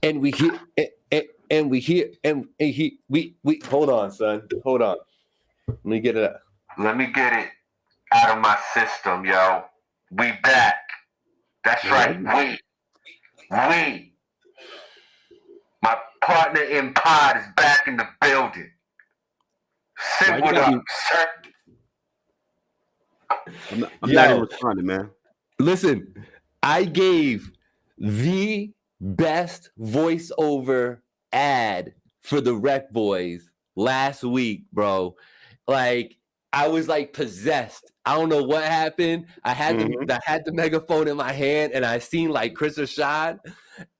and we hear and we hear and he we hold on, son. Hold on. Let me get it out of my system, yo. We back. That's right. We. My partner in pod is back in the building. Sit with us, sir. I'm not even responding, man. Listen, I gave the best voiceover ad for the Rec Boys last week, bro. Like, I was like possessed. I don't know what happened. I had the megaphone in my hand, and I seen like Chris Rashad,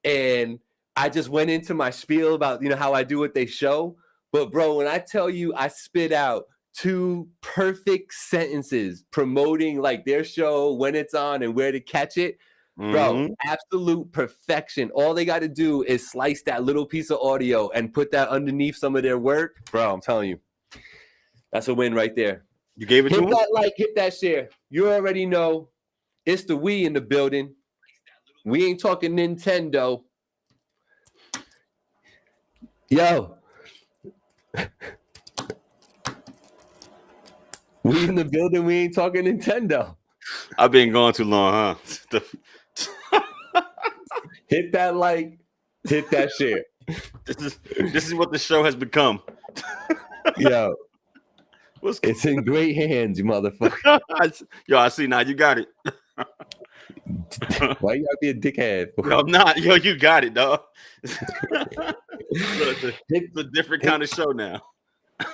and I just went into my spiel about, you know, how I do what they show. But bro, when I tell you I spit out 2 perfect sentences promoting like their show, when it's on and where to catch it, bro, absolute perfection. All they got to do is slice that little piece of audio and put that underneath some of their work. Bro, I'm telling you, that's a win right there. You gave it to him? Hit that like, hit that share. You already know it's the we in the building. We ain't talking Nintendo. Yo. We in the building, we ain't talking Nintendo. I've been gone too long, huh? Hit that like, hit that share. This is what the show has become. Yo. It's in great hands, you motherfucker. Yo, I see now. You got it. Why you gotta be a dickhead? Yo, I'm not. Yo, you got it, dog. It's a different kind of show now.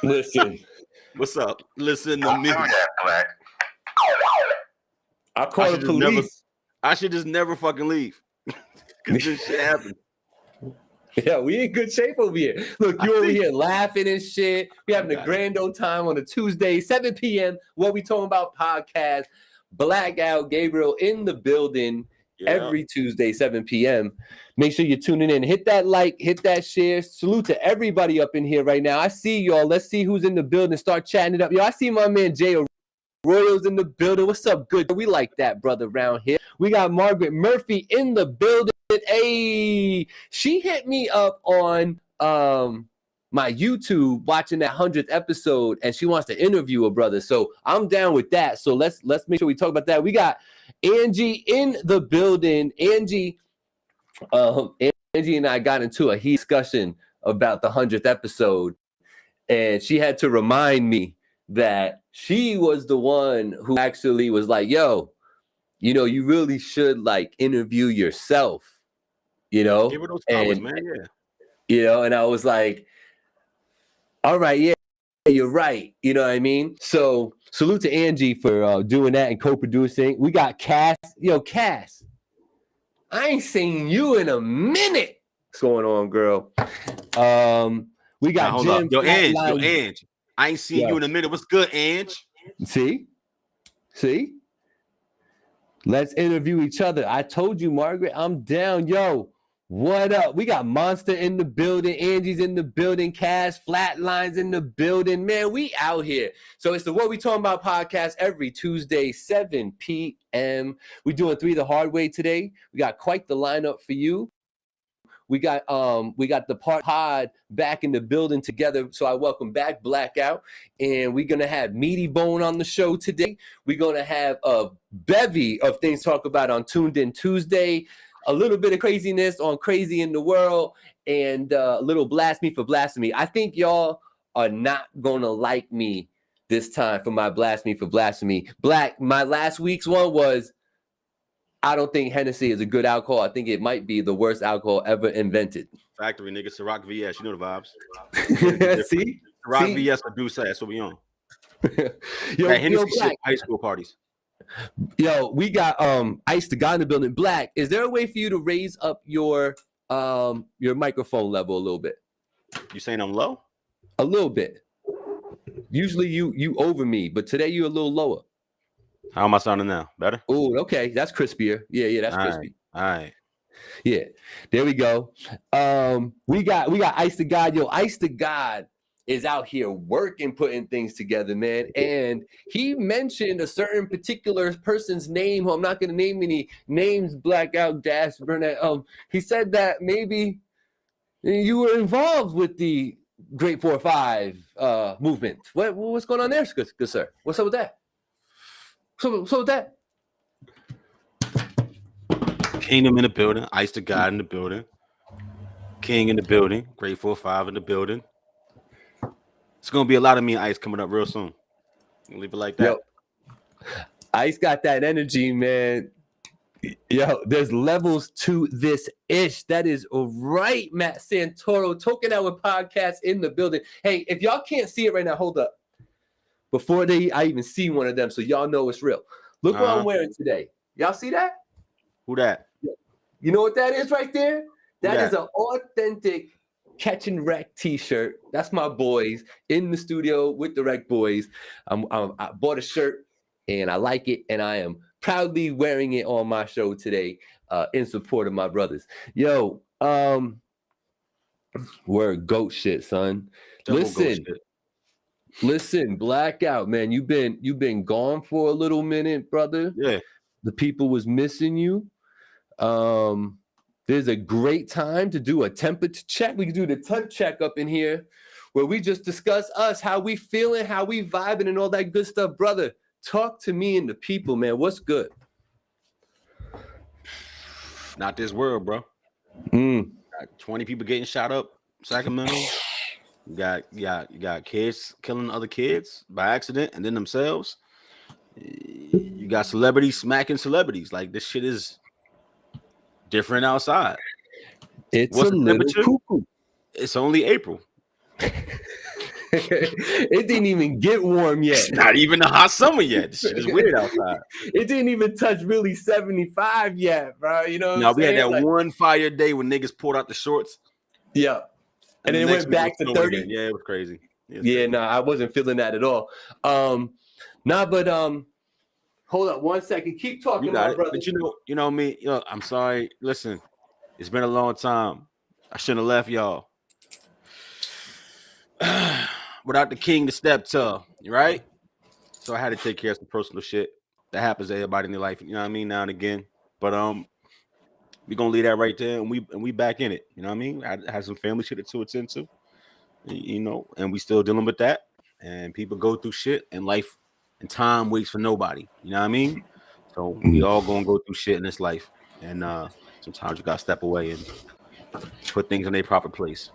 Listen. What's up? Listen to me. I call the police. I should just never fucking leave. Because this shit happens. Yeah, we in good shape over here. Look, you over here laughing and shit. We having a grand old time on a Tuesday, 7 p.m. What we talking about podcast. Blackout, Gabriel in the building every Tuesday, 7 p.m. Make sure you're tuning in. Hit that like, hit that share. Salute to everybody up in here right now. I see y'all. Let's see who's in the building. Start chatting it up. Yo, I see my man Jay Arroyo's in the building. What's up, good? We like that, brother, around here. We got Margaret Murphy in the building. Hey, she hit me up on my YouTube watching that 100th episode, and she wants to interview a brother. So I'm down with that. So let's make sure we talk about that. We got Angie in the building. Angie and I got into a heat discussion about the 100th episode, and she had to remind me that she was the one who actually was like, yo, you know, you really should like interview yourself. You know, give her those powers, man. Yeah. You know, and I was like, all right, yeah, you're right. You know what I mean? So salute to Angie for doing that and co-producing. We got Cass. Yo, Cass, I ain't seen you in a minute. What's going on, girl? We got Jim. Yo, Ange. I ain't seen you in a minute. What's good, Ange? See? Let's interview each other. I told you, Margaret, I'm down. Yo, what up? We got Monster in the building. Angie's in the building. Cass Flatlines in the building. Man, we out here. So it's the What We Talking About podcast every Tuesday, 7 p.m. We're doing 3 the hard way today. We got quite the lineup for you. We got the pod back in the building together. So I welcome back Blackout. And we're gonna have Meaty Bone on the show today. We're gonna have a bevy of things to talk about on Tuned In Tuesday. A little bit of craziness on Crazy in the World, and a little blasphemy for blasphemy. I think y'all are not gonna like me this time for my blasphemy for blasphemy. My last week's one was, I don't think Hennessy is a good alcohol. I think it might be the worst alcohol ever invented. Factory, nigga. Ciroc VS. You know the vibes. See? Ciroc VS or Douce. That's what we on. Yo, Hennessy shit, high school parties. Yo, we got Ice the guy in the building. Black, is there a way for you to raise up your microphone level a little bit? You saying I'm low? A little bit. Usually you over me, but today you're a little lower. How am I sounding now? Better? Oh, okay. That's crispier. Yeah, that's crispy. All right. Yeah, there we go. We got Ice the God. Yo, Ice the God is out here working, putting things together, man. And he mentioned a certain particular person's name, who I'm not going to name any names, Blackout, Dash, Burnett. He said that maybe You were involved with the Great 4-5 movement. What's going on there, good sir? What's up with that? What's up with that? Kingdom in the building. Ice the God in the building. King in the building. Great 4-5 in the building. It's gonna be a lot of me and Ice coming up real soon. I'll leave it like that. Yo, Ice got that energy, man. Yo, there's levels to this ish. That is right, Matt Santoro. Talking Out with podcast in the building. Hey, if y'all can't see it right now, hold up. Before I even see one of them, so y'all know it's real. Look what I'm wearing today. Y'all see that? Who that? You know what that is right there? That is an authentic Catch and Wreck t-shirt. That's my boys in the studio with the Wreck boys. I bought a shirt and I like it, and I am proudly wearing it on my show today in support of my brothers. Yo, we're goat shit, son. Listen, Blackout, man. You've been gone for a little minute, brother. Yeah. The people was missing you. There's a great time to do a temperature check. We can do the temp check up in here where we just discuss us, how we feeling, how we vibing, and all that good stuff. Brother, talk to me and the people, man. What's good? Not this world, bro. Got 20 people getting shot up, Sacramento. You got kids killing other kids by accident and then themselves. You got celebrities smacking celebrities. Like, this shit is different outside. What's a little cuckoo. It's only April. It didn't even get warm yet. It's not even a hot summer yet. This shit is weird outside. It didn't even touch really 75 yet, bro. You know what I'm we saying? had that one fire day when niggas pulled out the shorts. Yeah. And then it went back to 30. Again. Yeah, it was crazy. I wasn't feeling that at all. Hold up one second. Keep talking, my brother. But you know me. I'm sorry. Listen, it's been a long time. I shouldn't have left y'all. Without the king to step to, right? So I had to take care of some personal shit that happens to everybody in their life. You know what I mean? Now and again. But we're gonna leave that right there, and we back in it. You know what I mean? I had some family shit to attend to, and we still dealing with that. And people go through shit, and life and time waits for nobody. You know what I mean? So we all gonna go through shit in this life, and sometimes you gotta step away and put things in their proper place.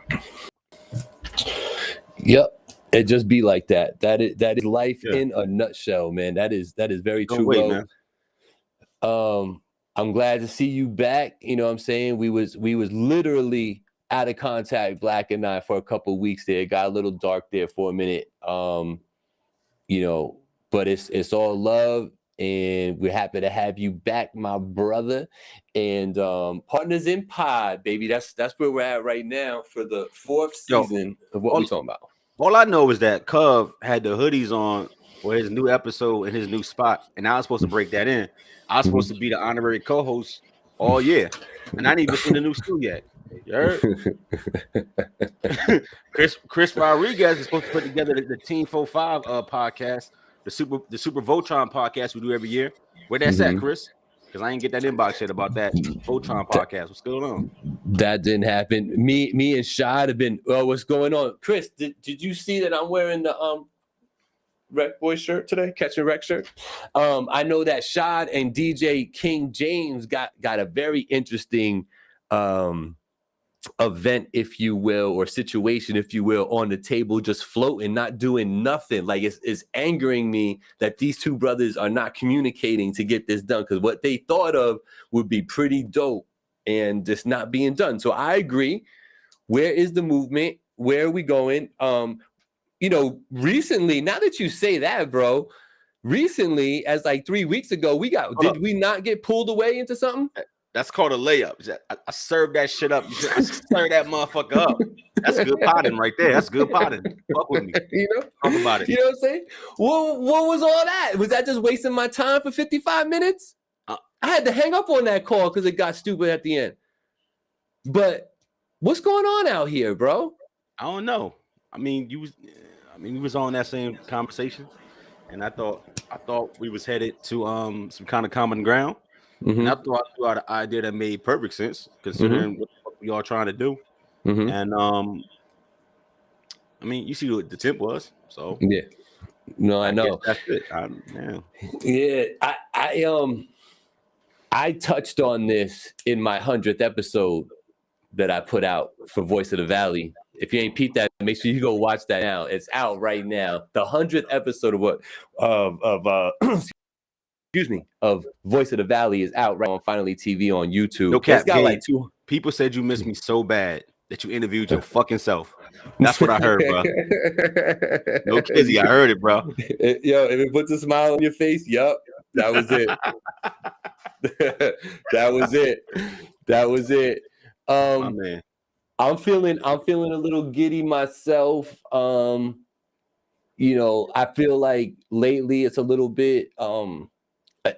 Yep. It just be like that. That is life in a nutshell, man. That is very true. Man. I'm glad to see you back. You know what I'm saying? We was literally out of contact, Black and I, for a couple of weeks there. It got a little dark there for a minute. But it's all love, and we're happy to have you back, my brother. And partners in pod, baby. That's where we're at right now for the 4th season of what we're talking about. All I know is that Cove had the hoodies on for his new episode and his new spot, and I was supposed to break that in. I was supposed to be the honorary co-host all year, and I didn't even see the new stew yet. You heard? Chris Rodriguez is supposed to put together the Team 4-5 podcast, the Super Voltron podcast we do every year. Where that's at, Chris? Because I ain't get that inbox yet about that Voltron podcast. What's going on? That didn't happen. Me and Shad have been. What's going on, Chris? Did you see that I'm wearing the Wreck Boy shirt today? Catch a Wreck shirt. I know that Shad and DJ King James got a very interesting event, if you will, or situation, if you will, on the table, just floating, not doing nothing. Like, it's angering me that these two brothers are not communicating to get this done, because what they thought of would be pretty dope, and just not being done. So I agree. Where is the movement? Where are we going? Recently, now that you say that, bro, recently, as like 3 weeks ago, did we not get pulled away into something? That's called a layup. I served that shit up. I served that motherfucker up. That's good potting right there. That's good potting. Fuck with me. Talk about it. You know what I'm saying? What was all that? Was that just wasting my time for 55 minutes? I had to hang up on that call because it got stupid at the end. But what's going on out here, bro? I don't know. we was on that same conversation, and I thought we was headed to some kind of common ground. And I thought I threw out an idea that made perfect sense, considering what the fuck we all trying to do. And I mean, you see what the tip was, so Yeah. No, I guess know. that's it. Yeah, I touched on this in my 100th episode that I put out for Voice of the Valley. If you ain't peeped that, make sure you go watch that now. It's out right now. The 100th episode of Voice of the Valley is out right on Finally TV on YouTube. No cap, It's got Gabe, like two. people said you missed me so bad that you interviewed your fucking self. That's what I heard, bro. No kizzy, I heard it, bro. Yo, if it puts a smile on your face, yup, that was it. That was it. That was it. My man. I'm feeling a little giddy myself. You know, I feel like lately it's a little bit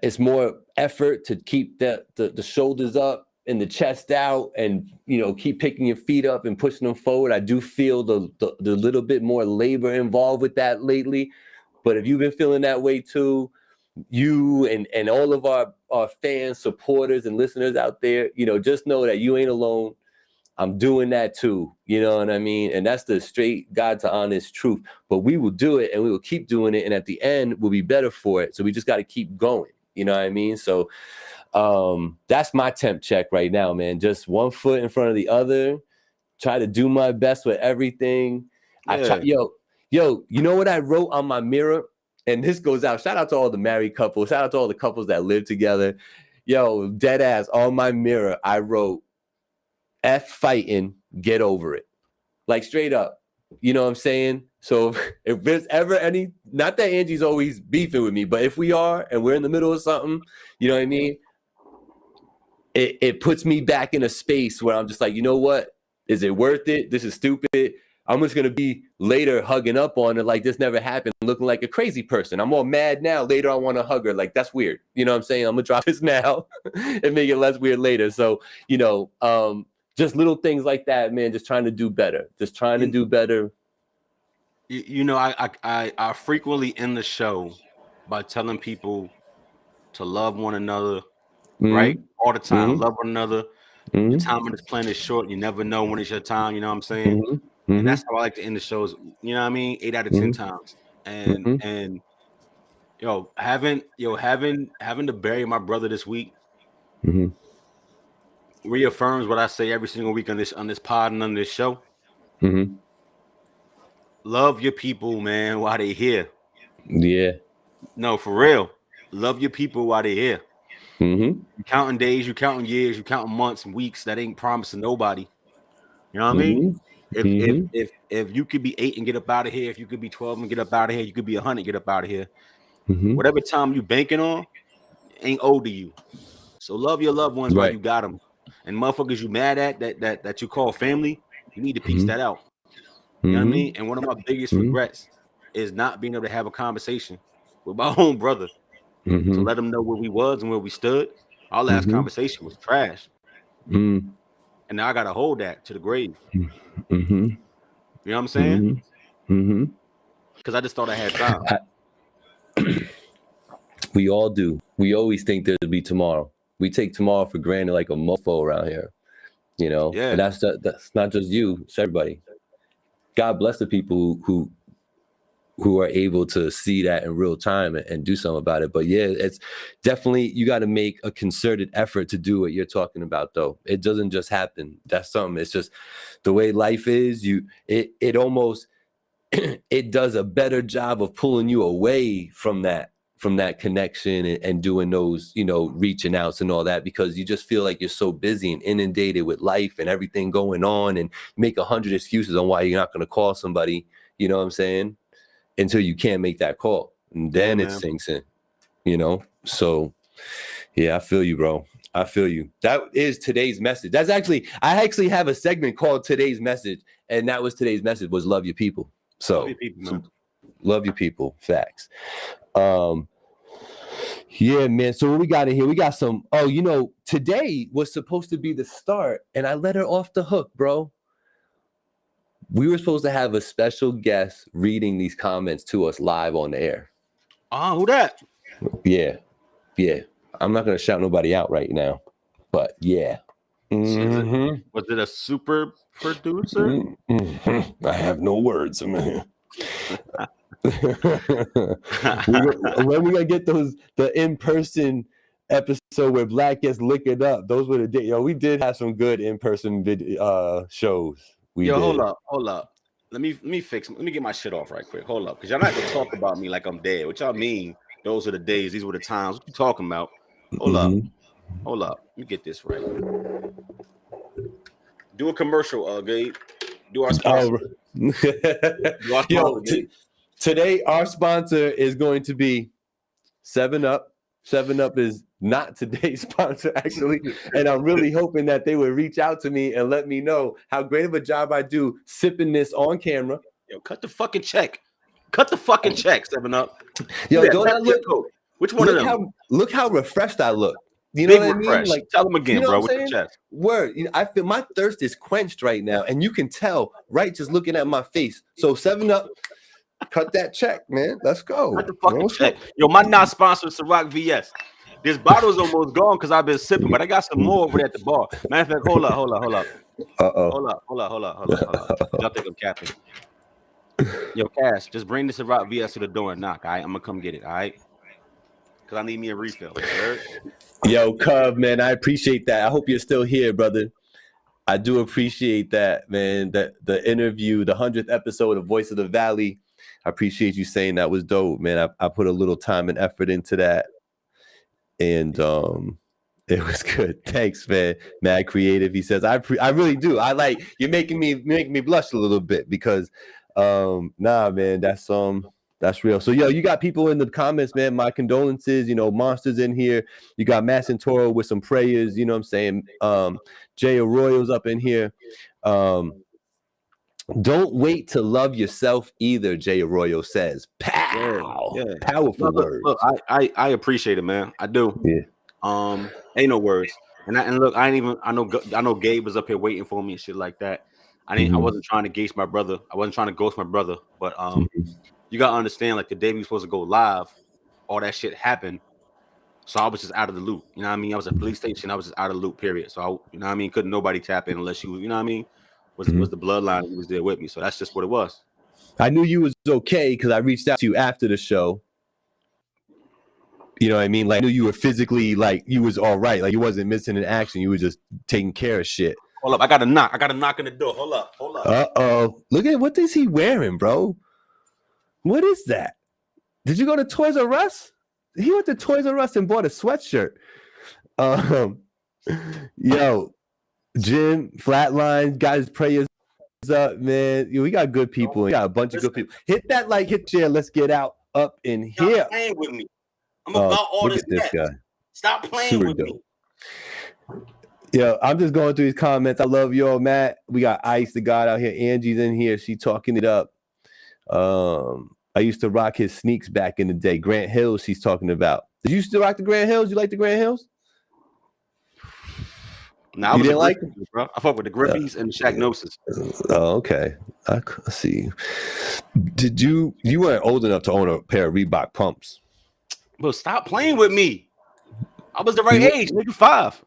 it's more effort to keep the shoulders up and the chest out, and you know, keep picking your feet up and pushing them forward. I do feel the little bit more labor involved with that lately. But if you've been feeling that way too, you and all of our fans, supporters, and listeners out there, you know, just know that you ain't alone. I'm doing that too. You know what I mean? And that's the straight God to honest truth. But we will do it, and we will keep doing it. And at the end, we'll be better for it. So we just got to keep going. You know what I mean? So that's my temp check right now, man. Just one foot in front of the other. Try to do my best with everything. Yeah. Yo, you know what I wrote on my mirror? And this goes out. Shout out to all the married couples. Shout out to all the couples that live together. Yo, dead ass on my mirror, I wrote, F fighting, get over it. Like straight up. You know what I'm saying? So if there's ever any, not that Angie's always beefing with me, but if we are and we're in the middle of something, you know what I mean? It puts me back in a space where I'm just like, you know what? Is it worth it? This is stupid. I'm just going to be later hugging up on her like this never happened, looking like a crazy person. I'm all mad now. Later, I want to hug her. Like, that's weird. You know what I'm saying? I'm going to drop this now and make it less weird later. So, you know, just little things like that, man, just trying to do better. Just trying to do better. You know, I frequently end the show by telling people to love one another, right? All the time. Love one another. Your time on this planet is short. You never know when it's your time. You know what I'm saying? And that's how I like to end the shows. You know what I mean? 8 out of 10 times. And having to bury my brother this week reaffirms what I say every single week on this pod and on this show. Love your people, man, while they here. Yeah. No, for real. Love your people while they here. You counting days, you counting years, you counting months and weeks. That ain't promising nobody. You know what I mean? If you could be 8 and get up out of here, if you could be 12 and get up out of here, you could be 100 get up out of here. Whatever time you banking on ain't owed to you. So love your loved ones while you got them. And motherfuckers you mad at that you call family, you need to piece that out. You know what I mean? And one of my biggest regrets is not being able to have a conversation with my own brother to let him know where we was and where we stood. Our last conversation was trash. And now I got to hold that to the grave. You know what I'm saying? Because I just thought I had time. We all do. We always think there'll be tomorrow. We take tomorrow for granted like a mofo around here. You know? Yeah. And that's not just you, it's everybody. God bless the people who are able to see that in real time and do something about it. But yeah, it's definitely, you got to make a concerted effort to do what you're talking about, though. It doesn't just happen. That's something. It's just the way life is. It almost it does a better job of pulling you away from that connection and doing those, you know, reaching outs and all that, because you just feel like you're so busy and inundated with life and everything going on, and make 100 excuses on why you're not going to call somebody. You know what I'm saying? Until you can't make that call, and then it sinks in, you know? So yeah, I feel you, bro. I feel you. That is today's message. I actually have a segment called Today's Message, and that was today's message, was love your people. So love your people, man. Love your people. Facts. Yeah, man. So what we got in here? We got some, you know, today was supposed to be the start, and I let her off the hook, bro. We were supposed to have a special guest reading these comments to us live on the air. Who that? Yeah. I'm not going to shout nobody out right now, but yeah. Mm-hmm. Was it a super producer? Mm-hmm. I have no words, man. When we gonna get the in-person episode where Black gets liquored up? Those were the days. Yo, we did have some good in-person shows. We did. Hold up. Let me get my shit off right quick. Hold up, because y'all not gonna talk about me like I'm dead. What y'all mean? Those are the days. These were the times. What you talking about? Hold up. Let me get this right. Do a commercial, Gabe. Do our sponsor. Today our sponsor is going to be 7-Up. 7-Up is not today's sponsor, actually. And I'm really hoping that they would reach out to me and let me know how great of a job I do sipping this on camera. Yo, cut the fucking check. Cut the fucking check, 7-Up. Yo, don't I look? Which one of them? Look how refreshed I look. You know what I mean? Like, tell them again, bro. With the chest. Word. I feel my thirst is quenched right now, and you can tell right just looking at my face. So 7-Up, cut that check, man. Let's go. Cut the fucking check. Yo, my not sponsored Ciroc VS. This bottle's almost gone because I've been sipping, but I got some more over there at the bar. Matter of fact, hold up. Hold up. Y'all think I'm capping? Yo, Cash, just bring the Ciroc VS to the door and knock. All right, I'm gonna come get it. All right, because I need me a refill. Right? Yo, Cub, man, I appreciate that. I hope you're still here, brother. I do appreciate that, man. The interview, the 100th episode of Voice of the Valley. I appreciate you saying that was dope, man. I put a little time and effort into that, and it was good. Thanks, man. Mad creative. He says, I really do. I like you're making me blush a little bit because, nah, man, that's real. So, yo, you got people in the comments, man. My condolences. You know, Monsters in here. You got Matt Santoro with some prayers. You know what I'm saying? Jay Arroyo's up in here. Don't wait to love yourself either, Jay Arroyo says. Pow! Yeah. Powerful words. Look, I appreciate it, man. I do. Yeah. Ain't no words. And look, I know Gabe was up here waiting for me and shit like that. I wasn't trying to ghost my brother. I wasn't trying to ghost my brother, but you gotta understand, like the day we were supposed to go live, all that shit happened. So I was just out of the loop. You know what I mean? I was at police station. I was just out of the loop, period. So you know what I mean? Couldn't nobody tap in unless you know what I mean? Was the bloodline who was there with me. So that's just what it was. I knew you was okay because I reached out to you after the show. You know what I mean? Like I knew you were physically, like you was all right. Like you wasn't missing in action. You were just taking care of shit. Hold up. I got a knock. I got a knock on the door. Hold up. Uh-oh. Look at what is he wearing, bro? What is that? Did you go to Toys R Us? He went to Toys R Us and bought a sweatshirt. Yo, Jim, Flatline, guys, prayers up, man. Yo, we got good people. We got a bunch of good people. Hit that like, hit share. Let's get out up in here. Stop playing with me. I'm about all this. This guy. Stop playing with me. Yo, I'm just going through these comments. I love y'all, Matt. We got Ice, the God out here. Angie's in here. She talking it up. I used to rock his sneaks back in the day. Grant Hills, she's talking about. Did you still rock the Grant Hills? You like the Grant Hills? No, you didn't like them, bro. I fuck with the Griffies and the Shaqnosis. Oh, okay. I see. Did you weren't old enough to own a pair of Reebok pumps? Bro, stop playing with me. I was the right age, nigga. 5.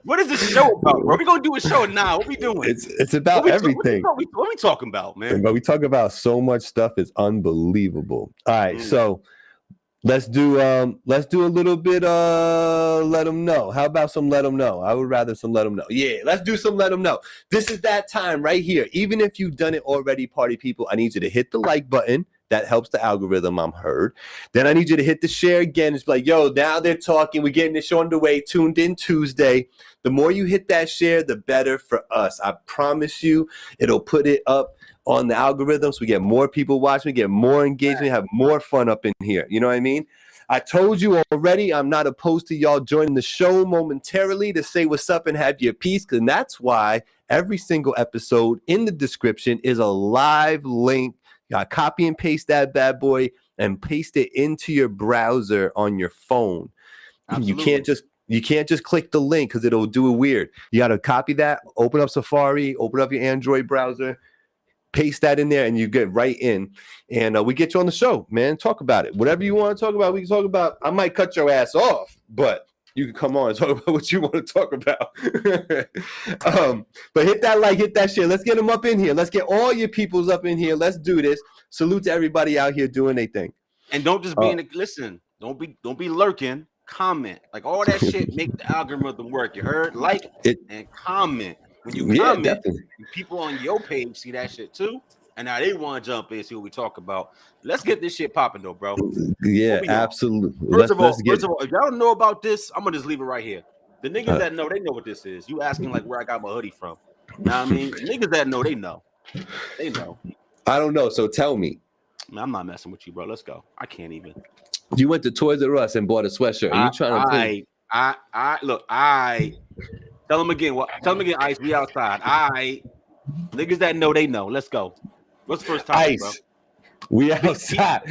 What is this show about, bro? We gonna do a show now. What we doing? It's about everything. What we talking about, man? But we talk about so much stuff. It's unbelievable. All right, so let's do a little bit. Let them know. How about some let them know? I would rather some let them know. Yeah, let's do some let them know. This is that time right here. Even if you've done it already, party people, I need you to hit the like button. That helps the algorithm, I'm heard. Then I need you to hit the share again. It's like, yo, now they're talking. We're getting this show underway. Tuned in Tuesday. The more you hit that share, the better for us. I promise you, it'll put it up on the algorithm so we get more people watching, we get more engagement, have more fun up in here. You know what I mean? I told you already, I'm not opposed to y'all joining the show momentarily to say what's up and have your piece, because that's why every single episode in the description is a live link. You gotta copy and paste that bad boy and paste it into your browser on your phone. Absolutely. You can't just click the link because it'll do it weird. You gotta copy that, open up Safari, open up your Android browser, paste that in there, and you get right in, and we get you on the show, man. Talk about it. Whatever you want to talk about, we can talk about. I might cut your ass off, but you can come on and talk about what you want to talk about. But hit that like, hit that shit. Let's get them up in here. Let's get all your peoples up in here. Let's do this. Salute to everybody out here doing their thing. And don't just be in the listen. Don't be lurking. Comment. Like all that shit make the algorithm work. You heard? Like it and comment. When you comment, definitely. People on your page see that shit too. And now they want to jump in and see what we talk about. Let's get this shit popping though, bro. Yeah, absolutely. First of all, if y'all don't know about this, I'm gonna just leave it right here. The niggas that know, they know what this is. You asking like where I got my hoodie from. Know what I mean? Niggas that know, they know. They know. I don't know, so tell me. Man, I'm not messing with you, bro. Let's go. I can't even. You went to Toys R Us and bought a sweatshirt. Are you trying to play? I tell them again. Tell them again, Ice. We outside. Niggas that know, they know. Let's go. What's the first topic, bro? We outside.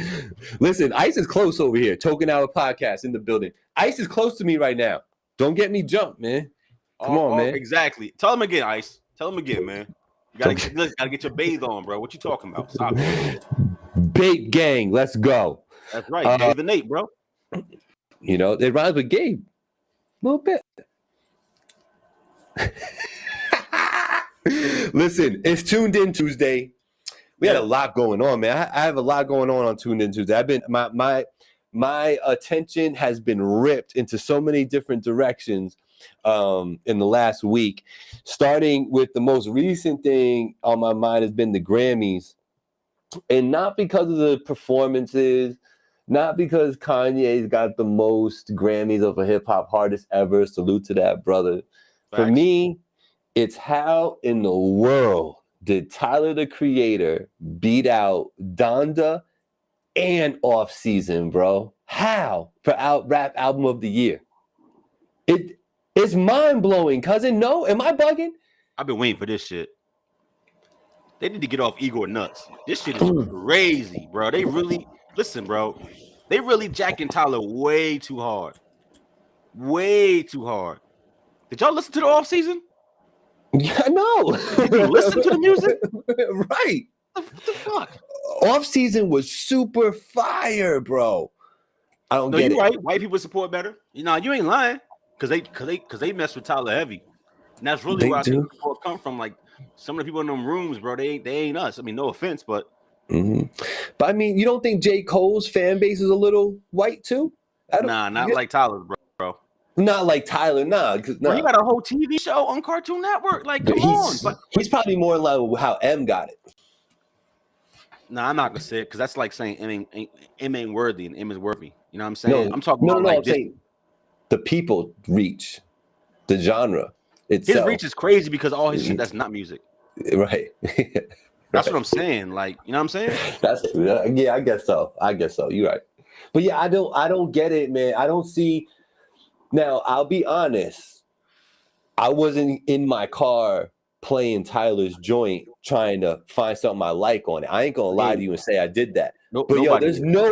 Listen, Ice is close over here. Token Hour Podcast in the building. Ice is close to me right now. Don't get me jumped, man. Come on, man. Exactly. Tell them again, Ice. Tell them again, man. You gotta get your bathe on, bro. What you talking about? Stop. Bait gang. Let's go. That's right. Dave and Nate, bro. You know, it rhymes with Gabe. A little bit. Listen, it's Tuned In Tuesday. We had a lot going on, man. I have a lot going on Tuned In Tuesday. I've been my attention has been ripped into so many different directions in the last week. Starting with the most recent thing on my mind has been the Grammys, and not because of the performances, not because Kanye's got the most Grammys of a hip hop artist ever. Salute to that, brother. Thanks. For me, it's how in the world did Tyler the Creator beat out Donda and Off Season, bro? How for Rap Album of the Year? It's mind blowing, cousin. No, am I bugging? I've been waiting for this shit. They need to get off Igor nuts. This shit is crazy, bro. They really listen, bro. They really jacking Tyler way too hard. Way too hard. Did y'all listen to the Off Season? Yeah, no. Did you listen to the music? Right. What the fuck? Off Season was super fire, bro. I don't get it. Right. White people support better. You know, you ain't lying. Cause they mess with Tyler heavy. And that's really where I think support come from. Like some of the people in them rooms, bro, they ain't us. I mean, no offense, but But I mean, you don't think J. Cole's fan base is a little white too? Nah, not like Tyler's, bro. Not like Tyler, nah. Bro, you got a whole TV show on Cartoon Network. Like, come on. But he's probably more like how M got it. Nah, I'm not gonna say it because that's like saying M ain't worthy and M is worthy. You know what I'm saying? No, I'm talking about like I'm saying the people reach, the genre itself. His reach is crazy because all his shit that's not music. Right. That's what I'm saying. Like, you know what I'm saying? Yeah, I guess so. You're right. But yeah, I don't get it, man. I don't see. Now, I'll be honest. I wasn't in my car playing Tyler's joint trying to find something I like on it. I ain't gonna lie to you and say I did that. Nope, but yo, there's no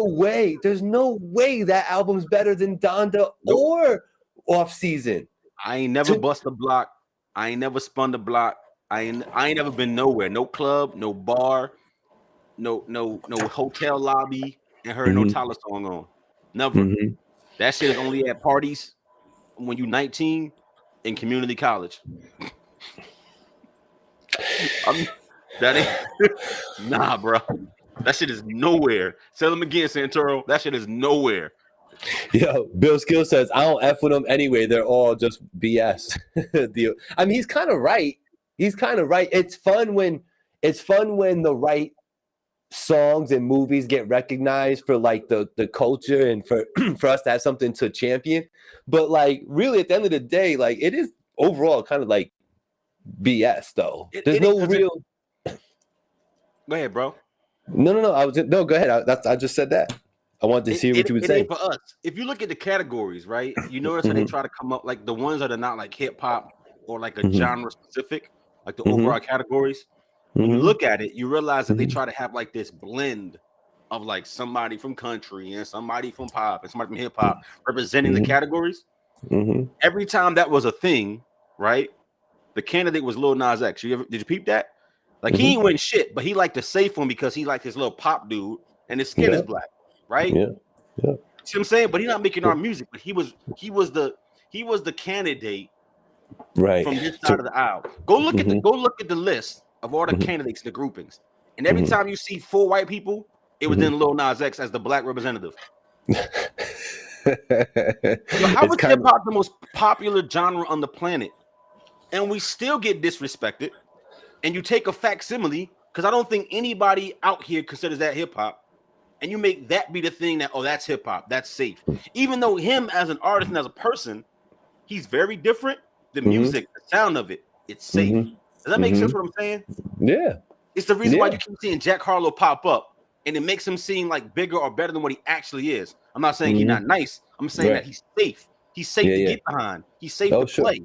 way that album's better than Donda or Off Season. I ain't never bust a block. I ain't never spun the block. I ain't never been nowhere. No club, no bar, no hotel lobby, and heard no Tyler song on. Never. That shit is only at parties when you 19 in community college. That ain't nah, bro. That shit is nowhere. Tell them again, Santoro. That shit is nowhere. Yo, Bill Skill says, I don't F with them anyway. They're all just BS. I mean, he's kind of right. It's fun when the right songs and movies get recognized for like the culture and for us to have something to champion. But like really at the end of the day, like it is overall kind of like BS though. There's no real. Go ahead, bro. No. Go ahead. I just said that. I wanted to see what you would say. For us, if you look at the categories, right, you notice how they try to come up like the ones that are not like hip hop or like a genre specific, like the overall categories. When you look at it, you realize that they try to have like this blend of like somebody from country and somebody from pop and somebody from hip hop representing the categories. Every time that was a thing, right? The candidate was Lil Nas X. Did you peep that? Like he ain't win shit, but he liked the safe one because he liked his little pop dude and his skin is black, right? Yeah. See what I'm saying? But he's not making our music, but he was the candidate right from this side of the aisle. Go look at the list of all the candidates, the groupings. And every time you see 4 white people, it was then Lil Nas X as the black representative. Yo, how is hip hop the most popular genre on the planet? And we still get disrespected. And you take a facsimile, because I don't think anybody out here considers that hip hop, and you make that be the thing that, oh, that's hip hop, that's safe. Even though him as an artist and as a person, he's very different. The music, the sound of it, it's safe. Does that make sense what I'm saying? Yeah. It's the reason why you keep seeing Jack Harlow pop up, and it makes him seem like bigger or better than what he actually is. I'm not saying he's not nice. I'm saying that he's safe. He's safe to get behind. He's safe to play.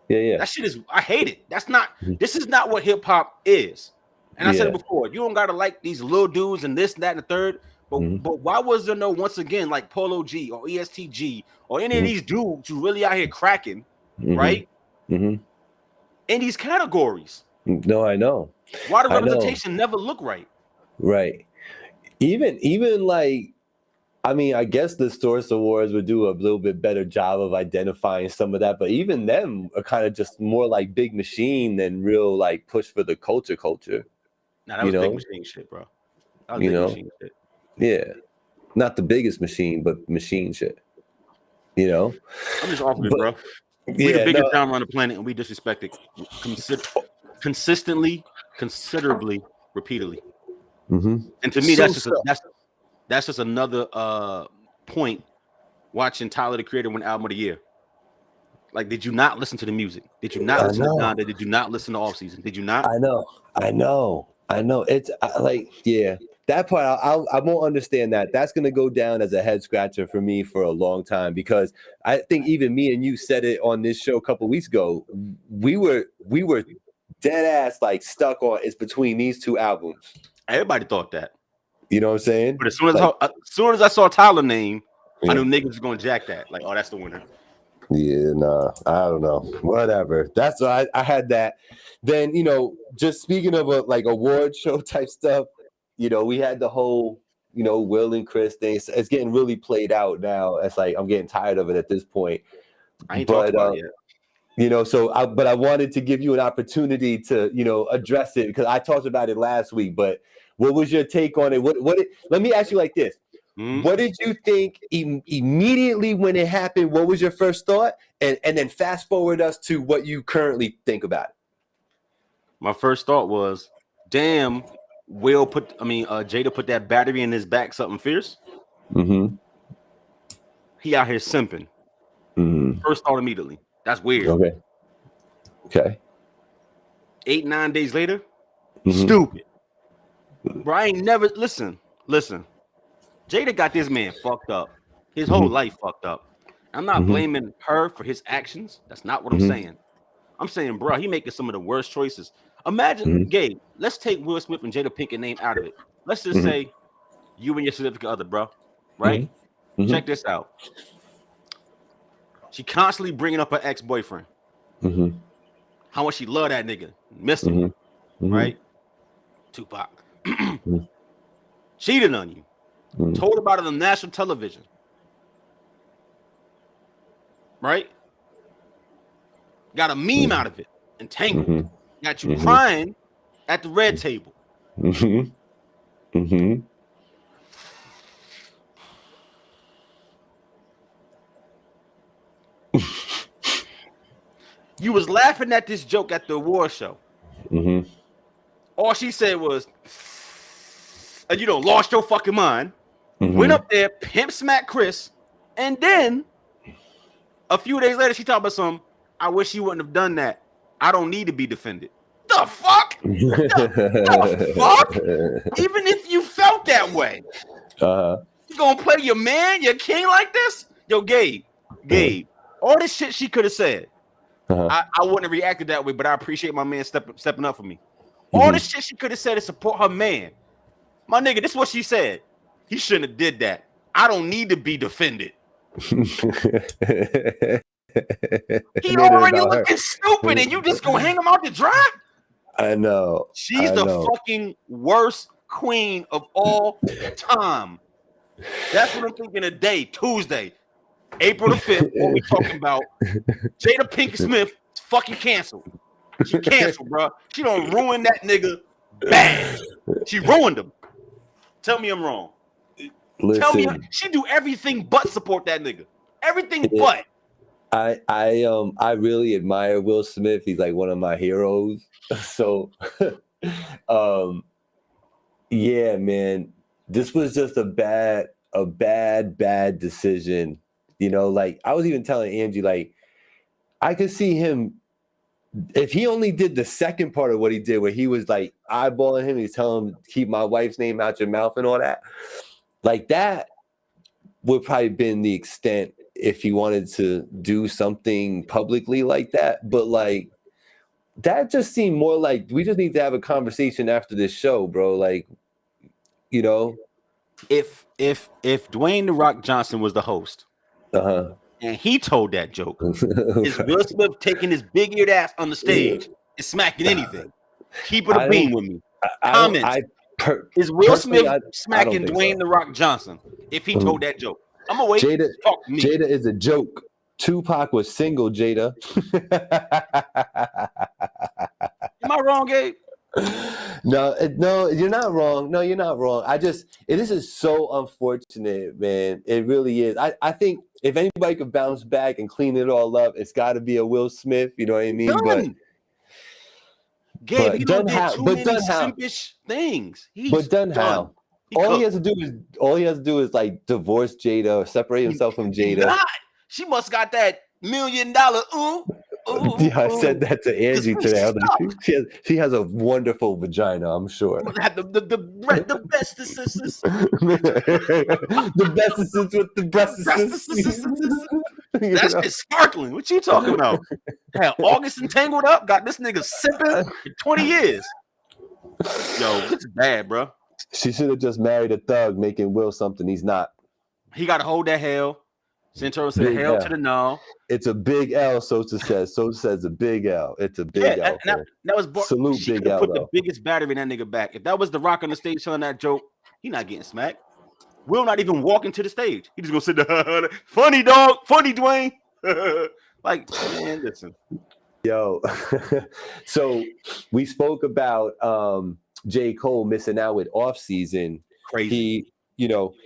Yeah. That shit is, I hate it. That's not, this is not what hip hop is. And I said it before, you don't gotta like these little dudes and this, and that, and the third. But why was there no, once again, like Polo G or ESTG or any of these dudes who really out here cracking, right? In these categories. No, I know. Why the representation never look right? Right. Even like, I mean, I guess the Source Awards would do a little bit better job of identifying some of that, but even them are kind of just more like Big Machine than real like push for the culture. Nah, that was Big Machine shit, bro. That was Big Machine shit. Yeah. Not the biggest machine, but machine shit. You know? I'm just off it, bro. We the biggest genre on the planet, and we disrespect it consistently, considerably, repeatedly. And to me, that's just another point watching Tyler the Creator win Album of the Year. Like, did you not listen to the music? Did you not listen to Donda? Did you not listen to Off Season? Did you not? I know. It's like, that part I won't understand that. That's gonna go down as a head scratcher for me for a long time, because I think even me and you said it on this show a couple weeks ago. We were dead ass like stuck on it's between these two albums. Everybody thought that. You know what I'm saying? But as soon as I saw Tyler name, I knew niggas was gonna jack that. Like, oh, that's the winner. Yeah, nah, I don't know. Whatever. That's why I had that. Then, just speaking of like award show type stuff, we had the whole, Will and Chris thing. It's getting really played out now. It's like I'm getting tired of it at this point. I ain't talked about it yet. But I wanted to give you an opportunity to, address it, because I talked about it last week. But what was your take on it? Let me ask you like this. What did you think immediately when it happened? What was your first thought? And then fast forward us to what you currently think about it. My first thought was, damn, Jada put that battery in his back, something fierce. He out here simping. First thought immediately. That's weird. Okay. 8-9 days later, stupid. Bro, I ain't never listen. Jada got this man fucked up. His whole life fucked up. I'm not blaming her for his actions. That's not what I'm saying. I'm saying, bro, he making some of the worst choices. Imagine, Gabe, let's take Will Smith and Jada Pinkett name out of it. Let's just say you and your significant other, bro. Right? Check this out. She constantly bringing up her ex-boyfriend. How much she love that nigga. Missed him. Right? Tupac. Cheated on you. Told about it on national television. Right? Got a meme out of it. Entangled. Got you crying at the red table. You was laughing at this joke at the award show. All she said was, and you don't lost your fucking mind. Went up there, pimp smack Chris, and then a few days later she talked about some. I wish you wouldn't have done that. I don't need to be defended. The fuck? The fuck? Even if you felt that way, you gonna play your man, your king like this? Yo, Gabe, all this shit she could have said. I wouldn't have reacted that way, but I appreciate my man stepping up for me. All this shit she could have said to support her man. My nigga, this is what she said. He shouldn't have did that. I don't need to be defended. He already looking stupid, and you just gonna hang him out to dry? I know. She's I the know. fucking worst queen of all time. That's what I'm thinking today, Tuesday, April the 5th. What we talking about? Jada Pinkett Smith fucking canceled. She canceled, bro. She done ruined that nigga bad. She ruined him. Tell me I'm wrong. Listen, Tell me she do everything but support that nigga. Everything but. I really admire Will Smith. He's like one of my heroes. So, yeah, man, this was just a bad decision. You know, like I was even telling Angie, like I could see him if he only did the second part of what he did, where he was like eyeballing him, he's telling him keep my wife's name out your mouth and all that. Like that would probably been the extent if he wanted to do something publicly like that. But like that just seemed more like we just need to have a conversation after this show, bro. Like, you know, if Dwayne The Rock Johnson was the host, and he told that joke, is Will Smith taking his big-eared ass on the stage and smacking anything? Keep it a beam with me. Comment. Is Will Smith smacking Dwayne The Rock Johnson if he told that joke? I'm gonna wait. Talk to me. Jada is a joke. Tupac was single, Jada. Am I wrong, Gabe? No, you're not wrong. No, you're not wrong. This is so unfortunate, man. It really is. I think if anybody could bounce back and clean it all up, it's got to be a Will Smith. You know what I mean? Done. Gabe, he done did too many simpish things. But done how? All he has to do is like divorce Jada or separate himself from Jada. God, she must got that $1 million. Yeah, I said that to Angie today. I was like, she has a wonderful vagina, I'm sure. The bestest. The bestest with the breastest. That's just sparkling. What you talking about? Hell, August entangled up, got this nigga sipping for 20 years. Yo, it's bad, bro. She should have just married a thug, making Will something he's not. He got to hold that hell. Centro said hell to the no. It's a big L, Sosa says. Sosa says a big L. It's a big L. That was salute she big L. Put the biggest battery in that nigga back. If that was The Rock on the stage telling that joke, he not getting smacked. Will not even walk into the stage. He just gonna sit there. Funny dog, funny Dwayne. Like, man, listen. Yo, so we spoke about J. Cole missing out with off season. Crazy.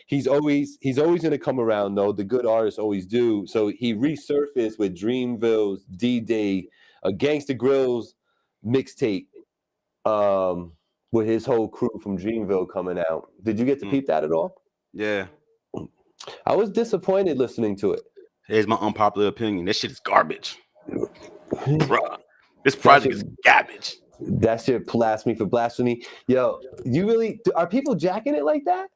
He's always going to come around, though. The good artists always do. So he resurfaced with Dreamville's D-Day, a Gangsta Grillz mixtape with his whole crew from Dreamville coming out. Did you get to peep that at all? Yeah. I was disappointed listening to it. Here's my unpopular opinion. This shit is garbage. Bruh, this project is garbage. That shit blasphemy for blasphemy. Yo, are people jacking it like that?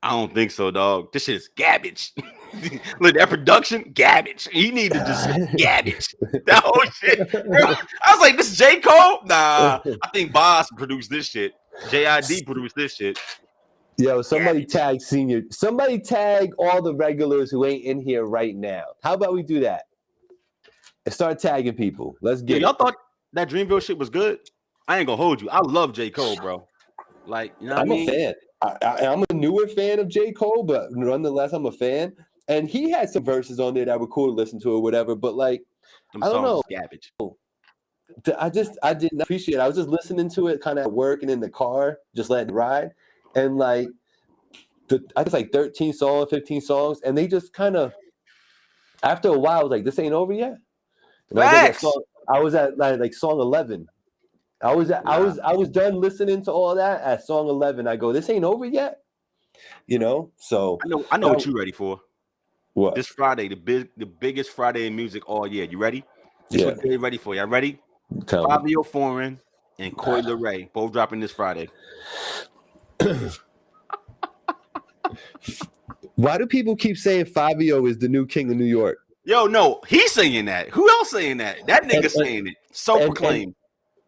I don't think so, dog. This shit is garbage. Look, that production, garbage. You need to just garbage. That whole shit. I was like, this is J. Cole? Nah, I think Boss produced this shit. JID produced this shit. Yo, somebody tag Senior. Somebody tag all the regulars who ain't in here right now. How about we do that? And start tagging people. Let's get y'all thought that Dreamville shit was good? I ain't gonna hold you. I love J. Cole, bro. Like, you know what I mean? I'm a fan. I'm a newer fan of J. Cole, but nonetheless, I'm a fan. And he had some verses on there that were cool to listen to or whatever. But like, I don't know. Garbage. I didn't appreciate it. I was just listening to it kind of at work and in the car, just letting it ride. And like, I was like 13 songs, 15 songs. And they just kind of, after a while, I was like, this ain't over yet. And I was at like song 11. I was done listening to all that at song 11. I go, this ain't over yet, So I know what you're ready for. What? This Friday, the biggest Friday in music all year. You ready? This is what they're ready for. Y'all ready? Fabio Foreign and Coi Leray both dropping this Friday. Why do people keep saying Fabio is the new king of New York? Yo, no, he's saying that. Who else saying that? That nigga saying it. Self-proclaimed.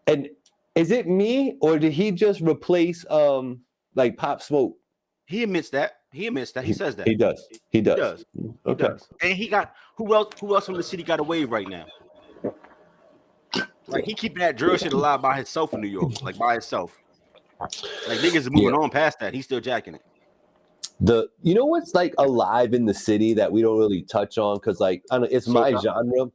And is it me or did he just replace like Pop Smoke? He admits that. He says that. He does. Okay. And he got who else from the city got a wave right now? Like he keeping that drill shit alive by himself in New York, like by himself. Like niggas is moving on past that. He's still jacking it. You know what's like alive in the city that we don't really touch on because like I don't know, it's my genre.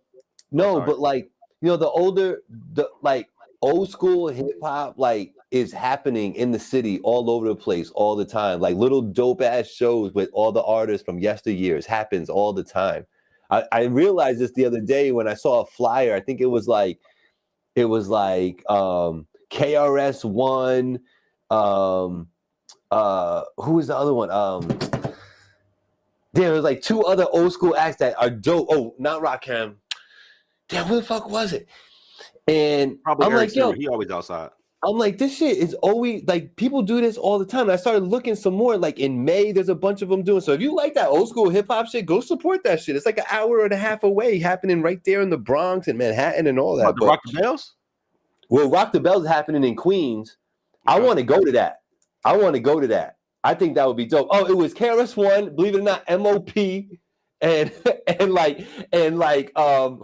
No, but like the like old school hip hop like is happening in the city all over the place all the time. Like little dope ass shows with all the artists from yesteryears happens all the time. I realized this the other day when I saw a flyer. I think it was like KRS-One. Who was the other one? Damn, it was like 2 other old school acts that are dope. Oh, not Rakim. Damn, who the fuck was it? And probably I'm like, yo, he always outside. I'm like, this shit is always like people do this all the time. And I started looking some more. Like in May, there's a bunch of them doing. So if you like that old school hip hop shit, go support that shit. It's like an hour and a half away, happening right there in the Bronx and Manhattan and all that. But Rock the Bells? Well, Rock the Bells is happening in Queens. I want to go to that. I think that would be dope. Oh, it was KRS-One, believe it or not, MOP, and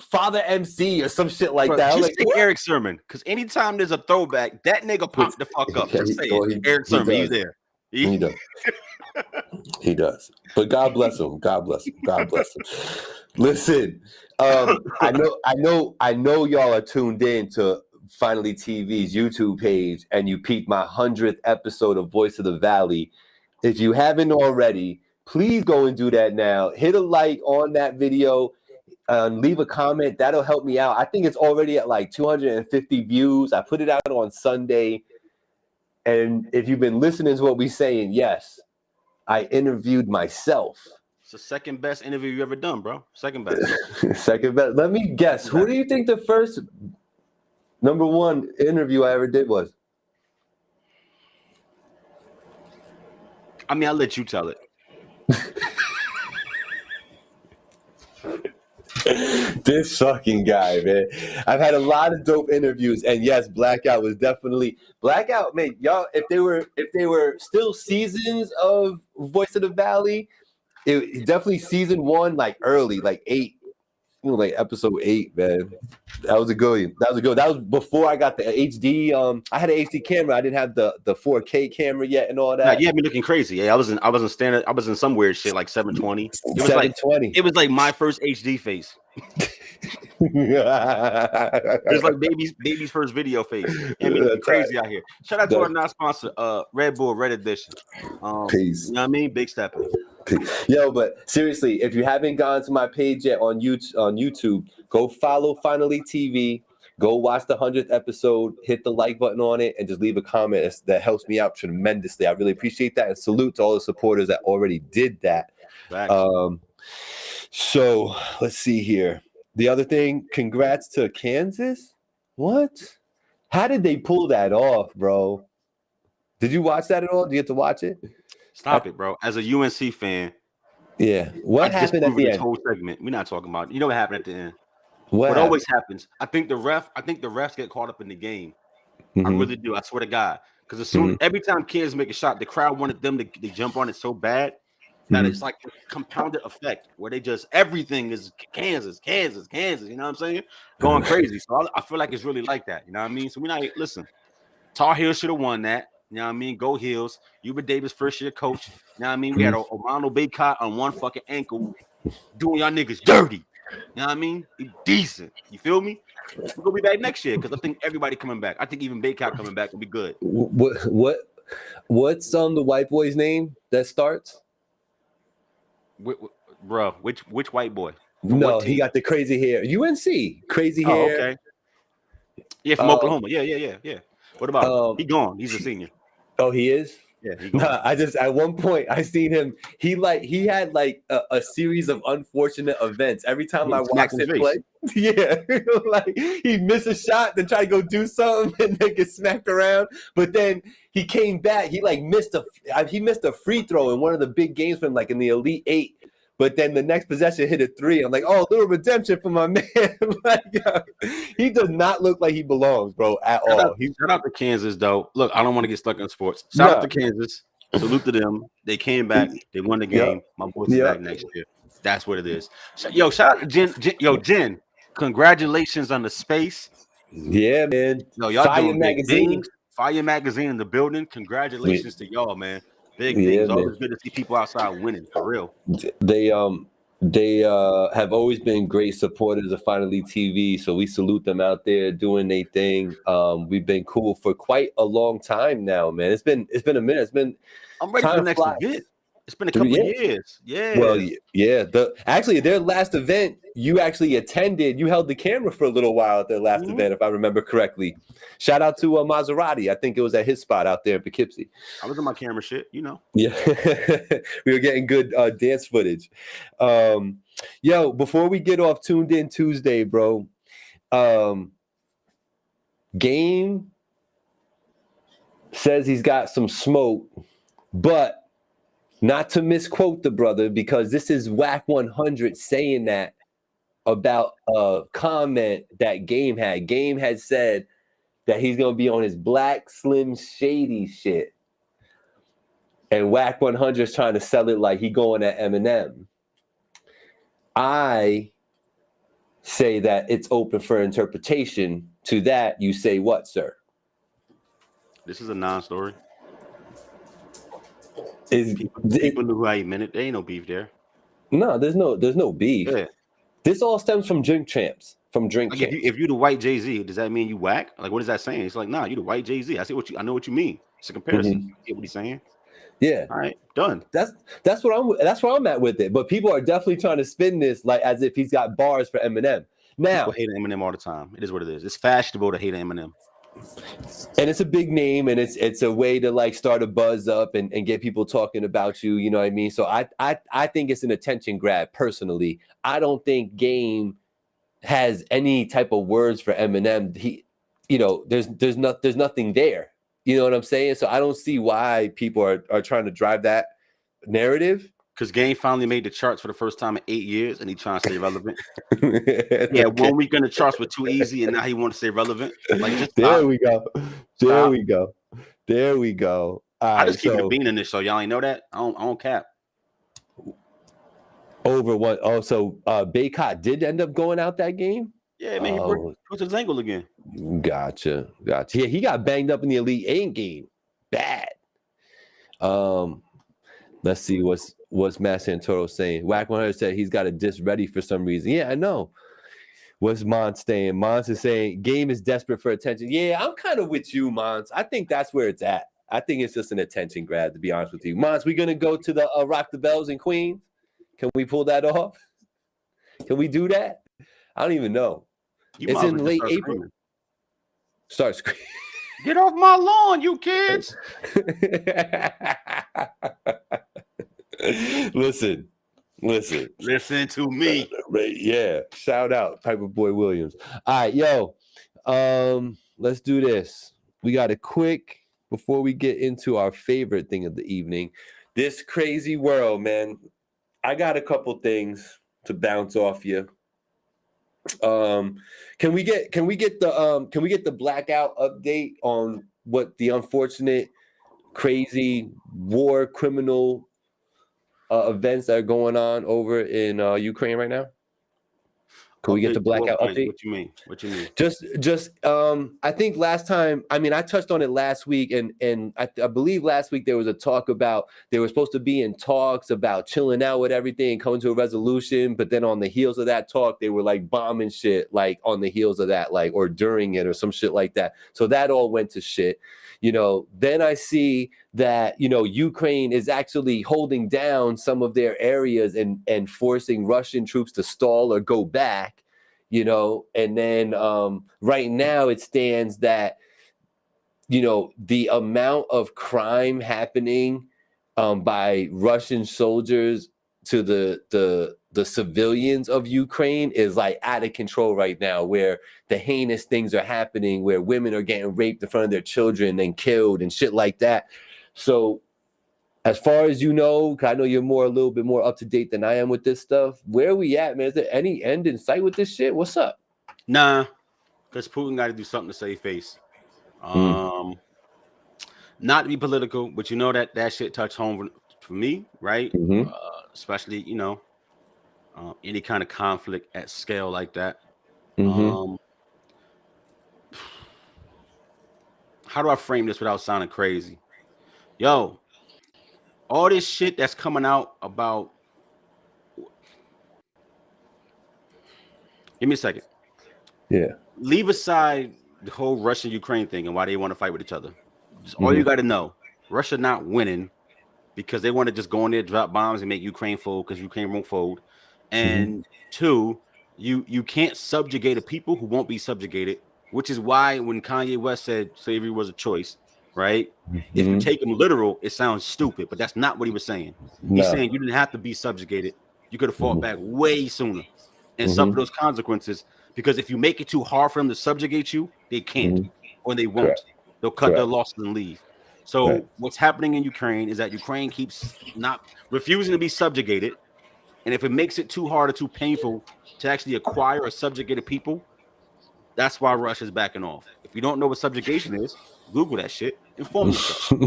Father MC or some shit like that. Just like, say Eric Sermon, because anytime there's a throwback, that nigga pops the fuck up. Just say it. Eric Sermon, he's there. He does. He does. But God bless him. God bless him. God bless him. Listen, I know y'all are tuned in to Finally TV's YouTube page, and you peeped my 100th episode of Voice of the Valley. If you haven't already, please go and do that now. Hit a like on that video, leave a comment. That'll help me out. I think it's already at like 250 views. I put it out on Sunday. And if you've been listening to what we're saying, yes, I interviewed myself. It's the second best interview you ever done, bro. Second best. Second best. Let me guess. Who do you think the first #1 interview I ever did was? I mean, I'll let you tell it. This fucking guy, man. I've had a lot of dope interviews, and yes, Blackout was definitely Blackout, man. Y'all, if they were still seasons of Voice of the Valley, it definitely season 1, like early, like 8. Like episode 8, man. That was a good one. That was before I got the HD. I had an HD camera. I didn't have the 4K camera yet and all that. Nah, you had me looking crazy. Yeah, I was in some weird shit like 720. It was 720. It was like my first HD face. It was like baby's first video face. I mean, crazy out here. Shout out to our non-sponsor, Red Bull Red Edition. Peace. You know what I mean? Big step. Yo, but seriously, if you haven't gone to my page yet on YouTube, go follow Finally TV. Go watch the 100th episode. Hit the like button on it and just leave a comment. That helps me out tremendously. I really appreciate that, and salute to all the supporters that already did that. So let's see here. The other thing, congrats to Kansas. What? How did they pull that off, bro? Did you watch that at all? Did you get to watch it? Stop it, bro. As a UNC fan, yeah. What happened at the end? This whole segment. We're not talking about. You know what happened at the end? What always happens? I think the refs get caught up in the game. Mm-hmm. I really do. I swear to God. Because every time Kansas make a shot, the crowd wanted them to jump on it so bad that it's like a compounded effect where they just everything is Kansas. You know what I'm saying? Going crazy. So I feel like it's really like that. You know what I mean? So listen. Tar Heels should have won that. You know what I mean? Go Heels. Uber Davis, first year coach. You know what I mean? We had Omano Baycott on one fucking ankle doing y'all niggas dirty. You know what I mean? Decent. You feel me? We're going to be back next year because I think everybody coming back. I think even Baycott coming back will be good. What's the white boy's name that starts? Bro, which white boy? No, he got the crazy hair. UNC. Crazy hair. Okay. Yeah, from Oklahoma. Yeah. What about him? He gone. He's a senior. Oh, he is? Yeah. Nah, at one point I seen him. He had like a series of unfortunate events. Every time I watched him play, yeah, like he missed a shot, then try to go do something, and then get smacked around. But then he came back. He like missed a free throw in one of the big games for him, like in the Elite 8. But then the next possession hit a 3. I'm like, oh, a little redemption for my man. Like, he does not look like he belongs, bro, at all. Shout out to Kansas, though. Look, I don't want to get stuck in sports. Shout out to Kansas. Salute to them. They came back. They won the game. My boys are back next year. That's what it is. Yo, shout out to Jen. Jen, congratulations on the space. Yeah, man. No, y'all Fire doing big magazine. things. Fire magazine in the building. Congratulations to y'all, man. Big Yeah, things. man. Always good to see people outside winning for real. They have always been great supporters of Finally TV, so we salute them out there doing their thing. We've been cool for quite a long time now, man. It's been a minute. It's been I'm ready for the next event. It's been a couple of years. Yeah. Well, yeah. Actually, their last event, you actually attended. You held the camera for a little while at their last event, if I remember correctly. Shout out to Maserati. I think it was at his spot out there in Poughkeepsie. I was on my camera shit, you know. Yeah, we were getting good dance footage. Yo, before we get off Tuned In Tuesday, bro, Game says he's got some smoke, but not to misquote the brother, because this is Whack 100 saying that about a comment that Game had. Game had said that he's going to be on his Black Slim Shady shit. And Whack 100 is trying to sell it like he going at Eminem. I say that it's open for interpretation. To that, you say what, sir? This is a non-story. People knew how he meant it. There ain't no beef there. No, there's no beef. Yeah. This all stems from Drink Champs. Champs. If you the white Jay-Z, does that mean you whack? Like, what is that saying? It's like, nah, you the white Jay-Z. I know what you mean. It's a comparison. You get what he's saying? Yeah. All right, done. That's where I'm at with it. But people are definitely trying to spin this like as if he's got bars for Eminem. Now, people hate Eminem all the time. It is what it is. It's fashionable to hate Eminem. And it's a big name, and it's a way to like start a buzz up and get people talking about you. You know what I mean? So I think it's an attention grab personally. I don't think Game has any type of words for Eminem. There's nothing there. You know what I'm saying? So I don't see why people are trying to drive that narrative. Because Game finally made the charts for the first time in 8 years, and he trying to stay relevant. Yeah, 1 week on the charts were too easy, and now he wants to stay relevant. Like, just there we go. There we go. I just keep the bean in this show. Y'all ain't know that? I don't cap. Over what? Oh, so BLAKOUT did end up going out that game? Yeah, man, he put his ankle again. Gotcha. Yeah, he got banged up in the Elite 8 game. Bad. Let's see what's Matt Santoro saying. Whack 100 said he's got a disc ready for some reason. Yeah, I know. What's Mons saying? Mons is saying Game is desperate for attention. Yeah, I'm kind of with you, Mons. I think that's where it's at. I think it's just an attention grab, to be honest with you. Mons, we going to go to the Rock the Bells in Queens? Can we pull that off? Can we do that? I don't even know. It's in late April. Start screaming. Get off my lawn, you kids. Listen to me. Yeah, shout out Piper Boy Williams. All right, yo, let's do this. We got a quick, before we get into our favorite thing of the evening, this crazy world, man. I got a couple things to bounce off you. Can we get the blackout update on what the unfortunate, crazy war criminal events that are going on over in Ukraine right now? Can we get the blackout update? What you mean? Just I think last time, I touched on it last week, and I believe last week there was a talk about they were supposed to be in talks about chilling out with everything and coming to a resolution, but then on the heels of that talk, they were like bombing shit, like on the heels of that, like, or during it or some shit like that. So that all went to shit. Then I see that, Ukraine is actually holding down some of their areas and forcing Russian troops to stall or go back, and then right now it stands that, the amount of crime happening by Russian soldiers to the civilians of Ukraine is like out of control right now, where the heinous things are happening, where women are getting raped in front of their children and killed and shit like that. So as far as you know, 'cause I know you're a little bit more up to date than I am with this stuff. Where are we at, man? Is there any end in sight with this shit? What's up? Nah, because Putin got to do something to save face. Not to be political, but that shit touched home for me, right? Mm-hmm. Especially, any kind of conflict at scale like that. Mm-hmm. how do I frame this without sounding crazy? Yo, all this shit that's coming out about. Give me a second. Yeah. Leave aside the whole Russia-Ukraine thing and why they want to fight with each other. Just all you got to know: Russia not winning because they want to just go in there, drop bombs, and make Ukraine fold because Ukraine won't fold. And two, you can't subjugate a people who won't be subjugated, which is why when Kanye West said slavery was a choice, right? If you take him literal, it sounds stupid, but that's not what he was saying. He's saying you didn't have to be subjugated. You could have fought back way sooner and suffer those consequences, because if you make it too hard for them to subjugate you, they can't or they won't. Correct. They'll cut their losses and leave. So what's happening in Ukraine is that Ukraine keeps not refusing to be subjugated. And if it makes it too hard or too painful to actually acquire or subjugate a people, that's why Russia's backing off. If you don't know what subjugation is, Google that shit. Inform yourself.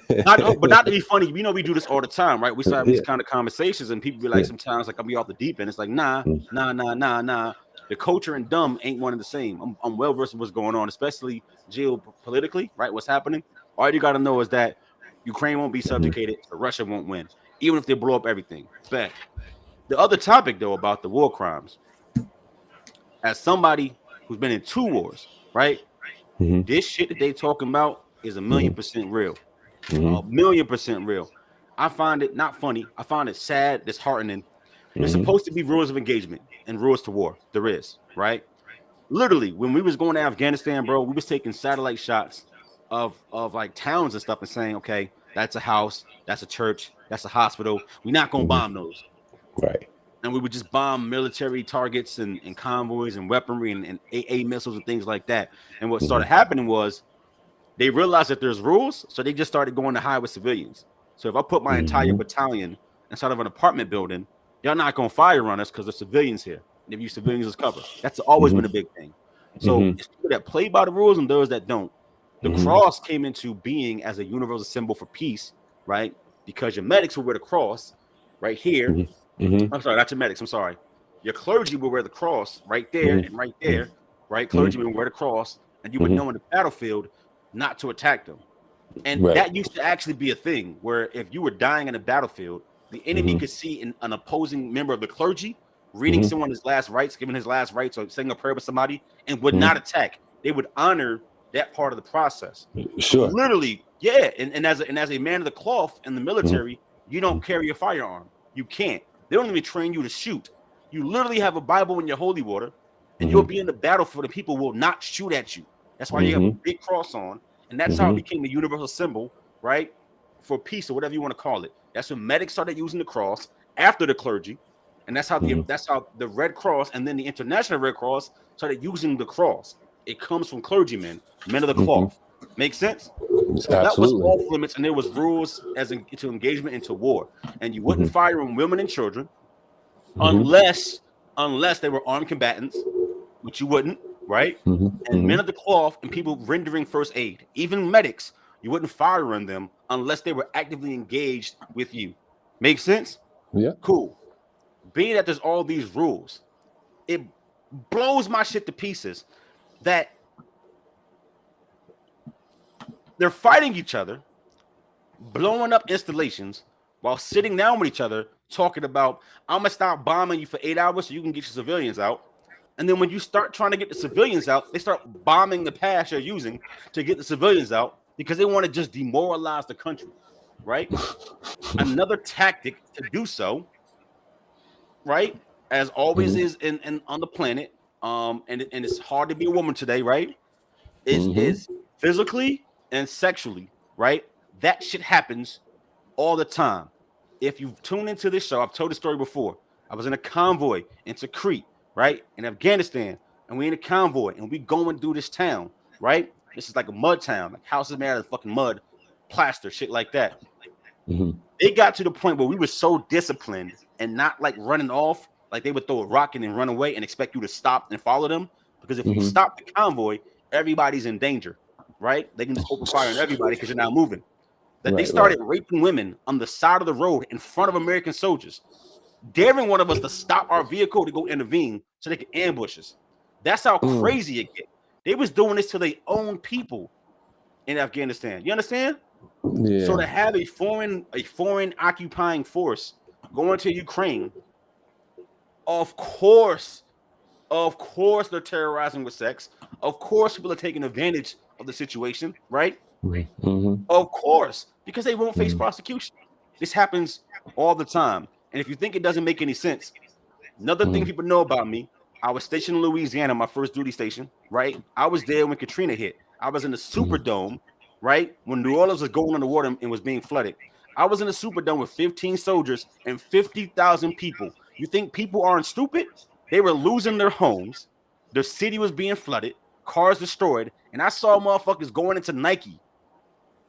But not to be funny, you know we do this all the time, right? We start these kind of conversations, and people be like, sometimes like I'll be off the deep end. It's like, nah. The culture and dumb ain't one and the same. I'm well versed in what's going on, especially geopolitically, right? What's happening? All you got to know is that Ukraine won't be subjugated, so Russia won't win, even if they blow up everything. But the other topic, though, about the war crimes, as somebody who's been in 2 wars, right? This shit that they talking about is 1,000,000% real. 1,000,000% real. I find it not funny. I find it sad, disheartening. There's supposed to be rules of engagement and rules to war. There is, right? Literally, when we was going to Afghanistan, bro, we was taking satellite shots of like towns and stuff and saying, okay, that's a house, that's a church, that's a hospital. We're not gonna bomb those. Right. And we would just bomb military targets and convoys and weaponry and AA missiles and things like that. And what started happening was they realized that there's rules, so they just started going to hide with civilians. So if I put my entire battalion inside of an apartment building, y'all not gonna fire on us because there's civilians here. They've used civilians as cover. That's always been a big thing. So it's people that play by the rules and those that don't. The cross came into being as a universal symbol for peace, right? Because your medics will wear the cross right here. I'm sorry, not your medics. I'm sorry. Your clergy will wear the cross right there and right there, right? Clergymen will wear the cross, and you would know in the battlefield not to attack them. And that used to actually be a thing where if you were dying in a battlefield, the enemy could see an opposing member of the clergy reading someone his last rites, giving his last rites, or saying a prayer with somebody, and would not attack. They would honor that part of the process. Sure. Literally, yeah. And as a man of the cloth in the military, you don't carry a firearm. You can't. They don't even train you to shoot. You literally have a Bible in your holy water, and you'll be in the battlefield, and people will not shoot at you. That's why you have a big cross on, and that's how it became a universal symbol, right, for peace or whatever you want to call it. That's when medics started using the cross after the clergy, and that's how the Red Cross and then the International Red Cross started using the cross. It comes from clergymen, men of the cloth. Make sense? So that was off limits, and there was rules to engagement into war, and you wouldn't fire on women and children unless they were armed combatants, which you wouldn't, right? And men of the cloth and people rendering first aid, even medics, you wouldn't fire on them unless they were actively engaged with you. Make sense? Yeah. Cool. Being that there's all these rules, it blows my shit to pieces that they're fighting each other, blowing up installations while sitting down with each other, talking about, I'm gonna stop bombing you for 8 hours so you can get your civilians out. And then when you start trying to get the civilians out, they start bombing the pass you're using to get the civilians out because they want to just demoralize the country, right? Another tactic to do so, right? As always is in on the planet, and it's hard to be a woman today, right? Is physically and sexually, right? That shit happens all the time. If you've tuned into this show, I've told the story before. I was in a convoy into Crete, right? In Afghanistan, and we in a convoy, and we going through this town, right? This is like a mud town, like houses made out of fucking mud, plaster, shit like that. It got to the point where we were so disciplined and not like running off, like they would throw a rock in and run away and expect you to stop and follow them. Because if you stop the convoy, everybody's in danger, right? They can just open fire on everybody because you're not moving. That they started raping women on the side of the road in front of American soldiers, daring one of us to stop our vehicle to go intervene so they could ambush us. That's how crazy it get. They was doing this to their own people. in Afghanistan. You understand? Yeah. So to have a foreign occupying force go into Ukraine, of course they're terrorizing with sex. Of course people are taking advantage of the situation, right? Mm-hmm. Of course, because they won't face prosecution. This happens all the time. And if you think it doesn't make any sense, another thing people know about me, I was stationed in Louisiana, my first duty station, right? I was there when Katrina hit. I was in the Superdome, right? When New Orleans was going underwater and was being flooded. I was in the Superdome with 15 soldiers and 50,000 people. You think people aren't stupid? They were losing their homes. The city was being flooded, cars destroyed, and I saw motherfuckers going into Nike,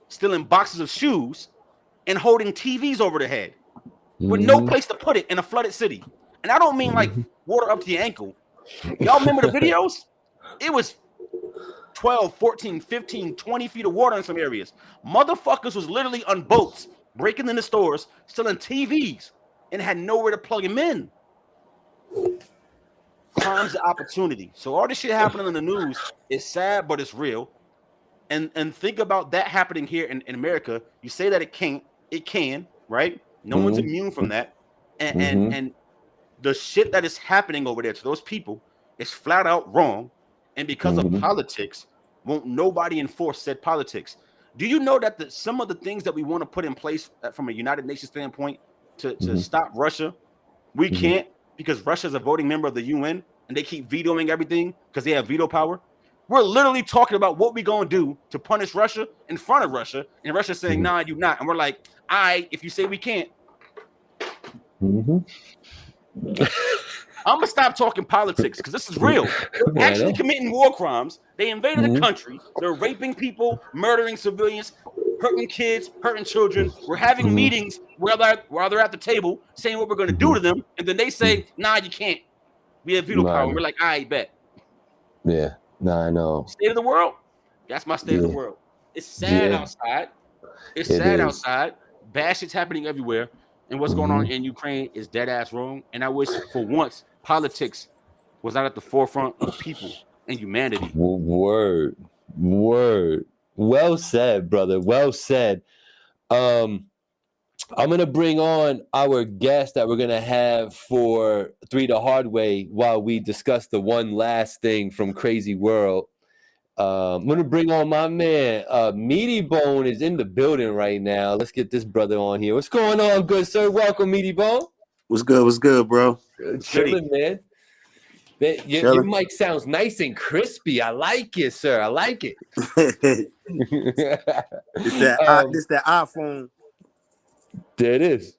stealing boxes of shoes, and holding TVs over their head with no place to put it in a flooded city. And I don't mean like water up to your ankle. Y'all remember the videos? It was 12, 14, 15, 20 feet of water in some areas. Motherfuckers was literally on boats, breaking into stores, stealing TVs, and had nowhere to plug them in. Crimes of opportunity. So all this shit happening in the news is sad, but it's real. And think about that happening here in America. You say that it can't, it can, right? No one's immune from that. And the shit that is happening over there to those people is flat out wrong. And because of politics, won't nobody enforce said politics. Do you know that some of the things that we want to put in place from a United Nations standpoint to stop Russia, we can't, because Russia is a voting member of the UN and they keep vetoing everything because they have veto power? We're literally talking about what we're going to do to punish Russia in front of Russia, and Russia's saying, nah, you not. And we're like, if you say we can't, I'm going to stop talking politics because this is real. They're actually committing war crimes. They invaded the country. They're raping people, murdering civilians, hurting kids, hurting children. We're having meetings while they're at the table saying what we're going to do to them. And then they say, nah, you can't. We have veto power. And we're like, I bet. Yeah. No, I know. State of the world. That's my state of the world. It's sad outside. It's sad outside. Bad shit's happening everywhere. And what's going on in Ukraine is dead ass wrong. And I wish for once politics was not at the forefront of people and humanity. Word. Well said, brother. Well said. I'm going to bring on our guest that we're going to have for 3 the Hard Way while we discuss the one last thing from Crazy World. I'm going to bring on my man. Meaty Bone is in the building right now. Let's get this brother on here. What's going on, good sir? Welcome, Meaty Bone. What's good, bro? Chilling, man. Your mic sounds nice and crispy. I like it, sir. I like it. It's that iPhone. There it is.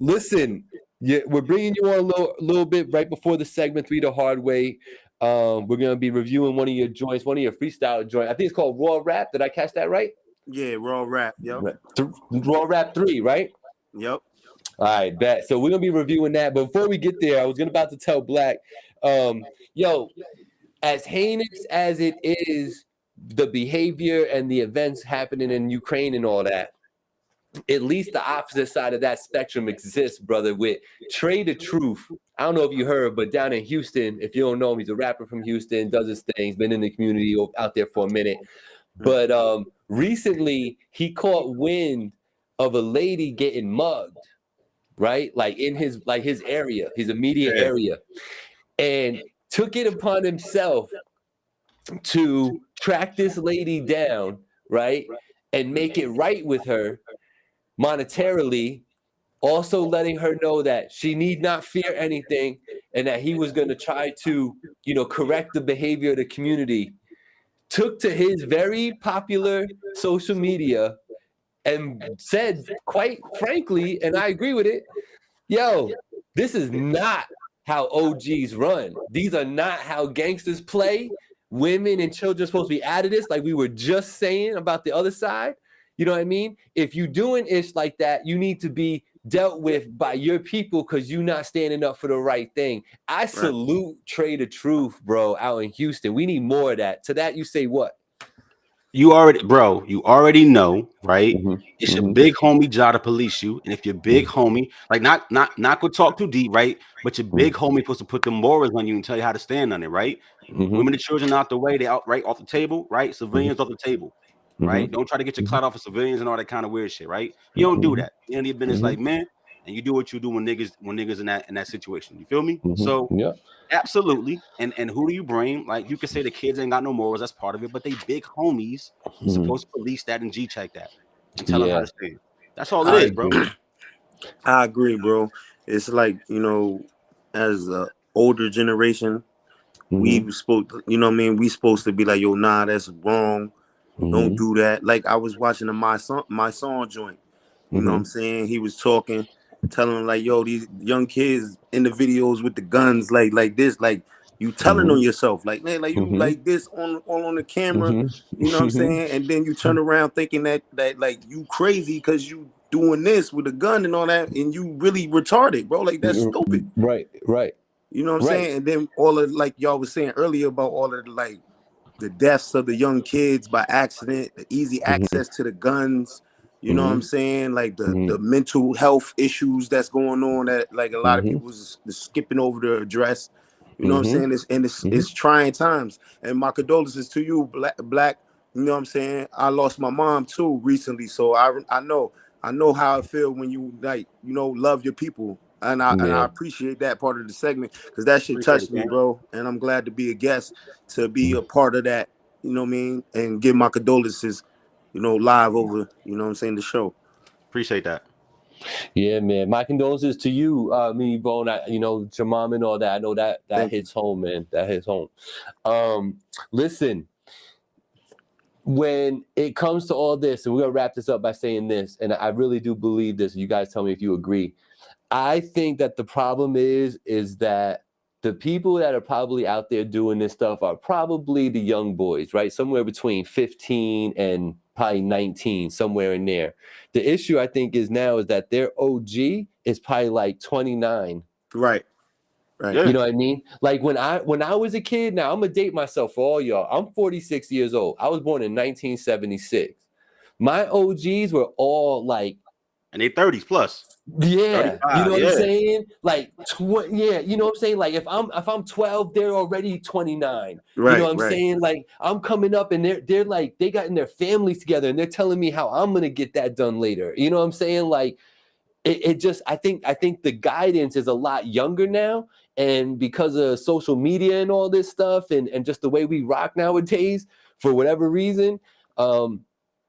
Listen, we're bringing you on a little bit right before the segment 3 the Hard Way. We're gonna be reviewing one of your joints, one of your freestyle joints. I think it's called Raw Rap. Did I catch that right? Yeah, Raw Rap. Yep. Raw Rap 3, right? Yep. All right, bet. So we're gonna be reviewing that. But before we get there, I was about to tell Black, as heinous as it is, the behavior and the events happening in Ukraine and all that, at least the opposite side of that spectrum exists, brother, with Trey the Truth. I don't know if you heard, but down in Houston, if you don't know him, he's a rapper from Houston, does his things, been in the community out there for a minute. But recently, he caught wind of a lady getting mugged, right? Like in his area, his immediate area, and took it upon himself to track this lady down, right? And make it right with her monetarily, also letting her know that she need not fear anything and that he was going to try to, correct the behavior of the community. Took to his very popular social media and said, quite frankly, and I agree with it, this is not how OGs run. These are not how gangsters play. Women and children are supposed to be out of this, like we were just saying about the other side. You know what I mean? If you doing ish like that, you need to be dealt with by your people because you're not standing up for the right thing. I salute Trey the Truth, bro, out in Houston. We need more of that. To that, you say what? You already know, right? Mhm, It's your mhm, big homie job to police you, and if your big homie, like not go talk too deep, right? But your big homie supposed to put the morals on you and tell you how to stand on it, right? mhm, Women and children out the way, they out right off the table, right? mhm, Civilians off the table, right? mhm, Don't try to get your mhm, clout off of civilians and all that kind of weird shit, right? You don't do that. You end up business mhm, like men, and you do what you do when niggas in that situation. You feel me? mhm. So Yeah. absolutely. And who do you bring? Like you can say the kids ain't got no morals, that's part of it, but they big homies is Mhm. supposed to police that and G check that and tell them how Yeah, to stand. That's all it I is, bro. agree. I agree, bro. It's like, as a older generation, Mhm, we supposed to, you know what I mean? We supposed to be like, yo, nah, that's wrong. Don't mhm, do that. Like I was watching my song joint. You know what I'm mhm, saying? He was talking, telling them like, yo, these young kids in the videos with the guns, like this, like you telling on mhm, yourself, like man, like you mhm, like this on the camera. mhm, You know what I'm mhm, saying? And then you turn around thinking that like you crazy because you doing this with a gun and all that, and you really retarded, bro. Like that's stupid. mhm. Right, right, You know what I'm right. saying? And then all of like y'all was saying earlier about all of the deaths of the young kids by accident, the easy Mhm, access to the guns, you know what I'm mhm, saying? Like the mhm, mental health issues that's going on that like a lot of mhm, people is skipping over to address. You know what I'm mhm, saying? It's mhm. trying times. And my condolences to you, black. You know what I'm saying? I lost my mom too recently, so I know how it feel when you like love your people, and I Yeah. appreciate that part of the segment because that shit Appreciate it, touched me, man. bro. And I'm glad to be a guest to be a part of that. You know what I mean? And give my condolences, live over. You know what I'm saying? The show. Appreciate that. Yeah, man. My condolences to you, me, Bone. Your mom and all that. I know that Thank you. hits home, man. That hits home. Listen, when it comes to all this, and we're gonna wrap this up by saying this, and I really do believe this. You guys tell me if you agree. I think that the problem is that the people that are probably out there doing this stuff are probably the young boys, right? Somewhere between 15 and probably 19, somewhere in there. The issue I think is now is that their OG is probably like 29. Right. Right. You Yeah. know what I mean? Like when I was a kid, now I'm gonna date myself for all y'all. I'm 46 years old. I was born in 1976. My OGs were all like, And they 30s plus. yeah, you know 35. what I'm Yeah. saying? Like, yeah, you know what I'm saying? Like, if I'm 12, they're already 29. You know Right. what I'm Right. saying? Like, I'm coming up and they're like, they got in their families together and they're telling me how I'm gonna get that done later. You know what I'm saying? Like, it just I think the guidance is a lot younger now, and because of social media and all this stuff, and just the way we rock nowadays, for whatever reason,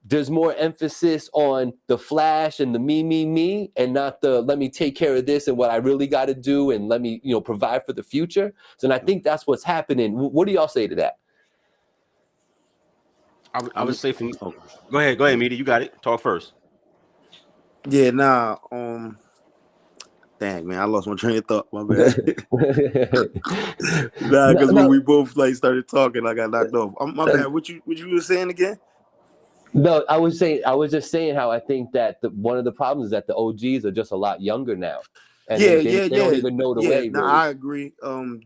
there's more emphasis on the flash and the me, and not the let me take care of this and what I really got to do, and let me provide for the future. So, and I think that's what's happening. What do y'all say to that? I would I'm. say from Oh, Go ahead, Meaty. You got it. Talk first. yeah. Nah. Dang man, I lost my train of thought. My bad. Nah, no, because when no, we both like started talking, I got knocked off. My bad. What you were saying again? No, I was just saying how I think that one of the problems is that the OGs are just a lot younger now, and Yeah, they don't yeah, even know the yeah. way No, really. I agree.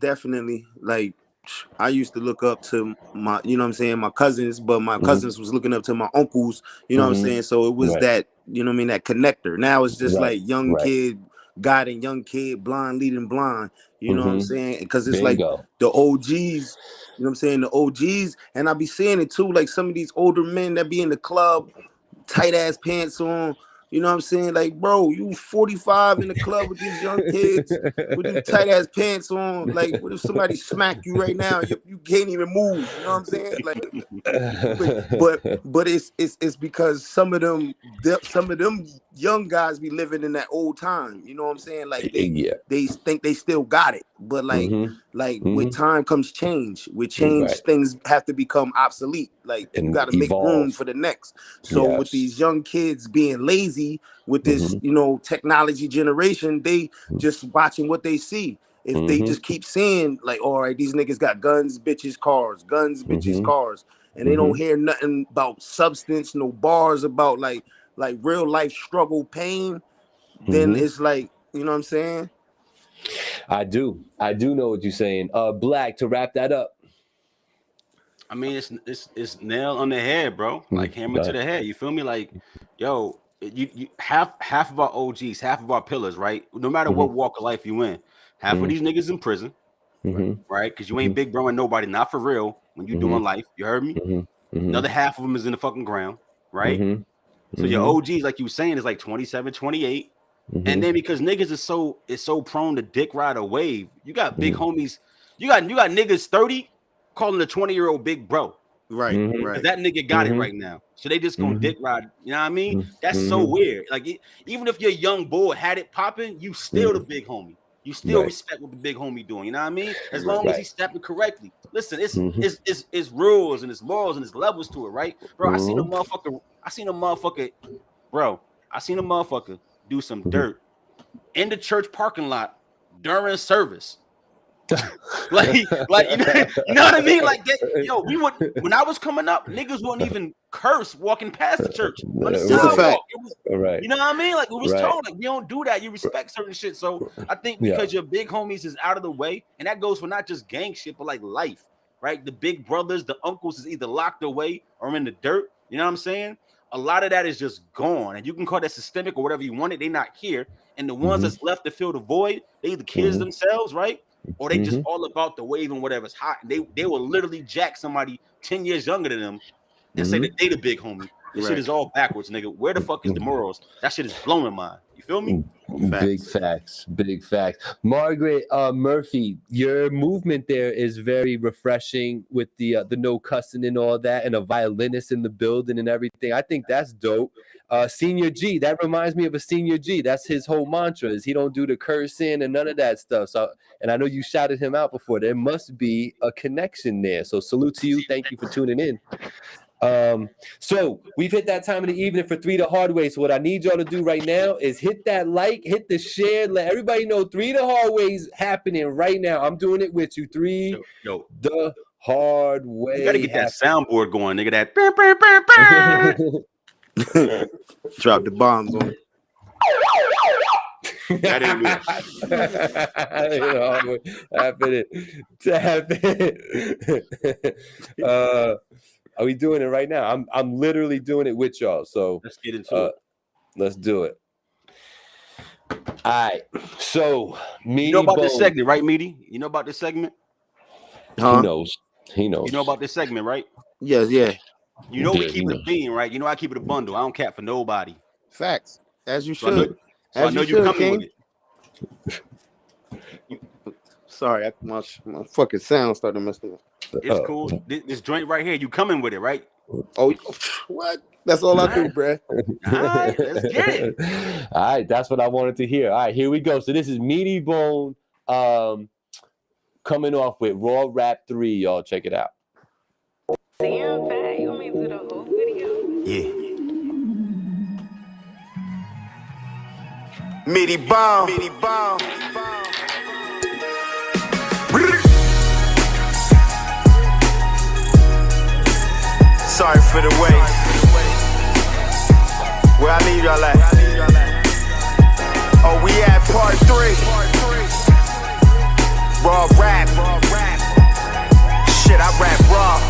Definitely. Like, I used to look up to my, what I'm saying, my cousins, but my Hmm. cousins was looking up to my uncles. You know what I'm Hmm. saying? So it was Right, that, what I mean, that connector. Now it's just right, like young right. kid guiding young kid, blind leading blind. You know what I'm Hmm. saying? Because it's like Bingo. the OGs. You know what I'm saying? The OGs, and I be seeing it too. Like some of these older men that be in the club tight ass pants on. You know what I'm saying? Like, bro, you 45 in the club with these young kids with them tight ass pants on. Like, what if somebody smack you right now? You can't even move. You know what I'm saying? Like, but it's because some of them young guys be living in that old time. You know what I'm saying? Like Yeah. they think they still got it, but Hmm. like with Hmm. time comes change. With change, Right. things have to become obsolete. Like you And got to make room evolve. for the next. So with Yes. these young kids being lazy with this, Hmm. technology generation, they just watching what they see. If they Hmm. just keep seeing like, all right, these niggas got guns, bitches, cars, guns, bitches, Hmm. cars, and they don't Hmm. hear nothing about substance, no bars about like real life struggle, pain, then Hmm. it's like, you know what I'm saying? I do know what you're saying. Black, to wrap that up. I mean, it's nail on the head, bro. Like hammer to the head. You feel me? Like, yo, you half of our OGs, half of our pillars, right? No matter what walk of life you in, half of these niggas in prison, right? Because you ain't big bro and nobody, not for real. When you doing life, you heard me. Another half of them is in the fucking ground, right? So your OGs, like you were saying, is like 27, 28. And then because niggas is so prone to dick ride a wave, you got big homies, you got niggas 30 calling a 20-year-old big bro. Right. Because that nigga got it right now. So they just gonna dick ride. You know what I mean? That's so weird. Like even if your young boy had it popping, you still the big homie. You still respect what the big homie doing. You know what I mean? As long as he's stepping correctly. Listen, it's rules and it's laws and it's levels to it, right? Bro, I seen a motherfucker, do some dirt in the church parking lot during service. like you know what I mean? Like that, yo, when I was coming up, niggas wouldn't even curse walking past the church. On the sidewalk. You know what I mean? Like it was told, like we don't do that. You respect certain shit. So I think because your big homies is out of the way, and that goes for not just gang shit, but like life, right? The big brothers, the uncles is either locked away or in the dirt. You know what I'm saying? A lot of that is just gone, and you can call that systemic or whatever you want it. They not here, and the ones that's left to fill the void, they either kids themselves, right? Or they just all about the wave and whatever's hot. And they will literally jack somebody 10 years younger than them and say that they the big homie. This shit is all backwards, nigga. Where the fuck is the morals? That shit is blowing my mind. You feel me? Big facts. Margaret Murphy, your movement there is very refreshing with the no cussing and all that, and a violinist in the building and everything. I think that's dope. Senior G, that reminds me of a Senior G. That's his whole mantra, is he don't do the cursing and none of that stuff. So, and I know you shouted him out before. There must be a connection there. So salute to you. Thank you for tuning in. So we've hit that time of the evening for 3 the Hard Way. So what I need y'all to do right now is hit that like, hit the share, let everybody know 3 the Hard Ways happening right now. I'm doing it with you. 3 the Hard Way. You gotta get that soundboard going, nigga. That drop the bombs on it. That ain't me. Tap it. Are we doing it right now? I'm literally doing it with y'all. So let's get into it. Let's do it. All right. So you know about this segment, right, Meaty? You know about this segment? He knows. You know about this segment, right? Yes, yeah. You know we keep it a bean, right? You know I keep it a bundle. I don't cap for nobody. Facts. As you should. I know you coming with it. Sorry, my fucking sound started messing up. It's cool. This joint right here, you coming with it, right? Oh, what? That's all I do, bruh. All right, let's get it. All right, that's what I wanted to hear. All right, here we go. So this is Meaty Bone coming off with Raw Rap 3, y'all. Check it out. Damn, fat. You want me to do the whole video? Yeah. Meaty bomb. Sorry for the wait. Where I leave y'all at? Oh, we at part 3. Raw rap. Shit, I rap raw.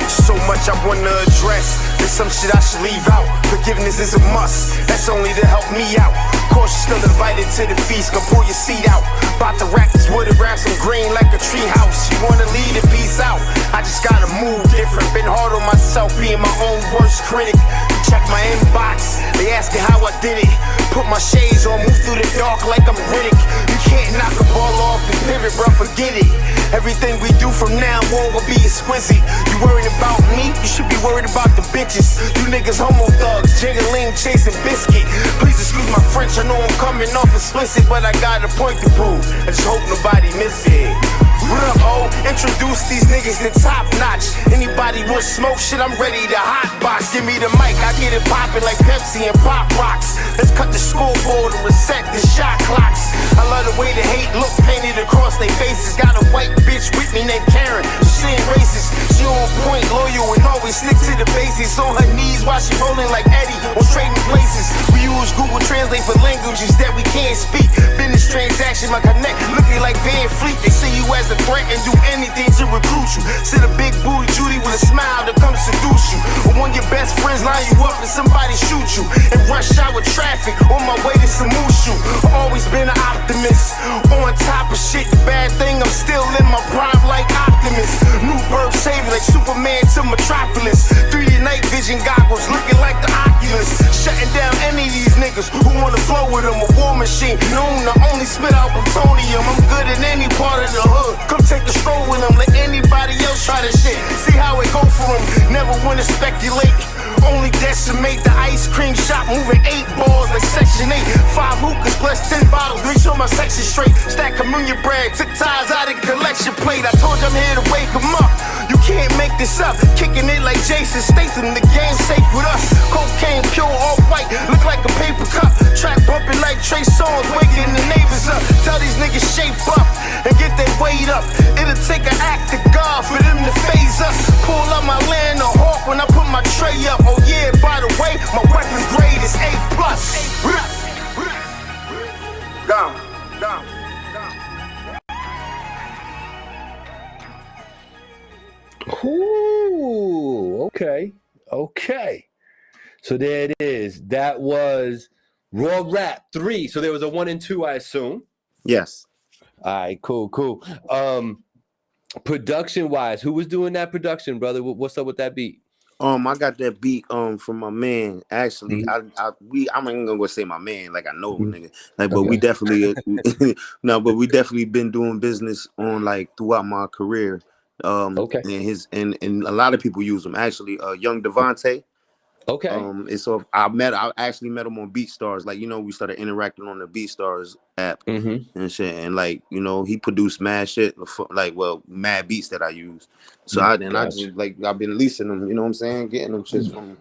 So much I wanna address. There's some shit I should leave out. Forgiveness is a must. That's only to help me out. Of course, you're still invited to the feast. Gonna pull your seat out. About to wrap this wood around some green like a tree house. You wanna lead a piece out? I just gotta move different. Been hard on myself, being my own worst critic. Check my inbox. They asking how I did it. Put my shades on, move through the dark like I'm Riddick. You can't knock a ball off and pivot, bro. Forget it. Everything we do from now on will be exquisite. You worried about me? You should be worried about the bitches. You niggas homo thugs, jiggling, chasing biscuit. Please excuse my French, I know I'm coming off explicit, but I got a point to prove. I just hope nobody miss it. What up, oh? Introduce these niggas to top notch. Anybody want smoke shit, I'm ready to hotbox. Give me the mic, I get it poppin' like Pepsi and Pop Rocks. Let's cut the scoreboard and reset the shot clocks. I love the way the hate look painted across across their faces. Got a white bitch with me named Karen. She ain't racist. She on point, loyal, and always stick to the basics. On her knees while she rolling like Eddie on trading places. We use Google Translate for languages that we can't speak. Business transaction, my connect looking like Van Fleet. They see you as a threat and do anything to recruit you. See the big booty Judy with a smile to come seduce you. Or when your best friends line you up and somebody shoot you. And rush out with traffic on my way to Samushu. Always been an optimist. On top of shit, bad thing, I'm still in my prime like Optimus. New birth savior like Superman to Metropolis. 3D night vision goggles looking like the Oculus. Shutting down any of these niggas who wanna flow with them. A war machine known to only spit out plutonium. I'm good in any part of the hood. Come take a stroll with them. Let anybody else try this shit. See how it go for them. Never wanna speculate. Only decimate the ice cream shop, moving 8 balls like Section 8. 5 hookahs plus 10 bottles, reach on my section straight. Stack communion bread, took ties out of collection plate. I told you I'm here to wake 'em up. You can't make this up. Kicking it like Jason Statham, the game safe with us. Cocaine pure, all white, look like a paper cup. Track bumping like Trey Songz, waking the neighbors up. Tell these niggas shape up and get their weight up. It'll take an act of God for them to phase us. Pull up my land a hawk when I put my tray up. Oh yeah, by the way, my weapons grade is A+. Down, down, down. Ooh, okay. So there it is. That was Raw Rap 3. So there was a 1 and 2, I assume. Yes. All right, cool. Production wise, who was doing that production, brother? What's up with that beat? I got that beat from my man. Actually, I'm not gonna go say my man like I know nigga. Like, but we definitely but we definitely been doing business on like throughout my career. And a lot of people use them. Actually, Young Devontae. Okay. And so I actually met him on BeatStars. Like, we started interacting on the BeatStars app and shit. And like, he produced mad shit, mad beats that I use. So I've been leasing them, you know what I'm saying? Getting them shits from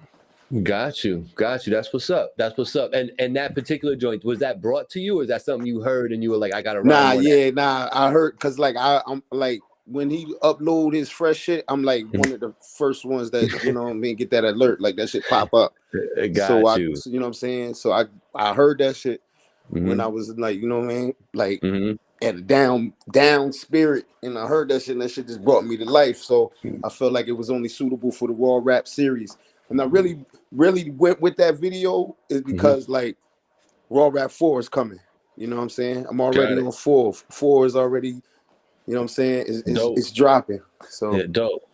him. Got you. That's what's up. And that particular joint, was that brought to you, or is that something you heard and you were like, I gotta ride? I heard, cause like I'm like, when he upload his fresh shit, I'm like one of the first ones that, get that alert, like that shit pop up. Got you. You know what I'm saying? So I heard that shit when I was like, you know what I mean? Like at a down spirit, and I heard that shit, and that shit just brought me to life. So I felt like it was only suitable for the Raw Rap series. And I really went with that video is because like Raw Rap 4 is coming. You know what I'm saying? I'm already on 4. 4 is already, you know what I'm saying? It's dropping. So yeah, dope.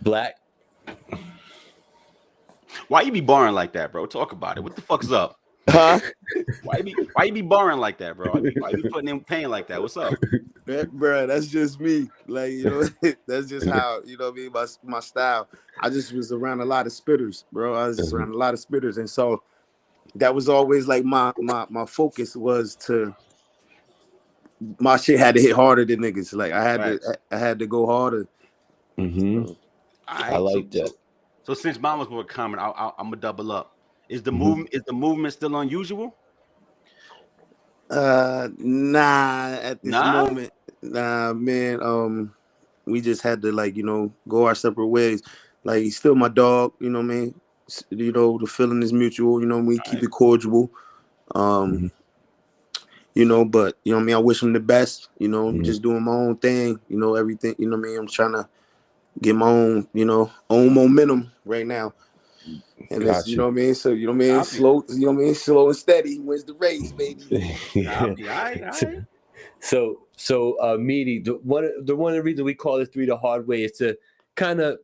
Black. Why you be barring like that, bro? Talk about it. What the fuck's up? Huh? Why you be barring like that, bro? Why you be putting in pain like that? What's up? Bro, that's just me. Like, that's just how, you know what I mean, my style. I just was around a lot of spitters, bro. I was just around a lot of spitters. And so that was always like my focus was to, my shit had to hit harder than niggas. Like I had to go harder. So, I like that. So since mine was more common, I'm gonna double up. Is the movement still unusual? Nah, at this moment, nah, man. We just had to go our separate ways. Like, he's still my dog, you know what I mean? The feeling is mutual, we keep it cordial. But you know what I mean, I wish him the best, just doing my own thing, everything, you know what I mean? I'm trying to get my own, own momentum right now. And it's, you know what I mean? So, you know what I mean? Slow and steady wins the race, baby. So Meaty, one of the reasons we call this 3 the hard way is to kind of,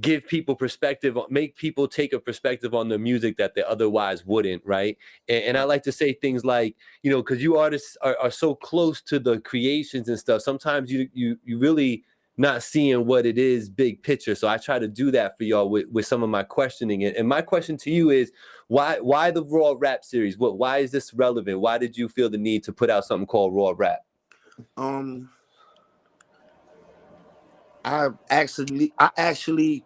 give people perspective, make people take a perspective on the music that they otherwise wouldn't, right? And I like to say things like, because you artists are so close to the creations and stuff, sometimes you really not seeing what it is big picture. So I try to do that for y'all with some of my questioning. And my question to you is, why the Raw Rap series? Why is this relevant? Why did you feel the need to put out something called Raw Rap? I actually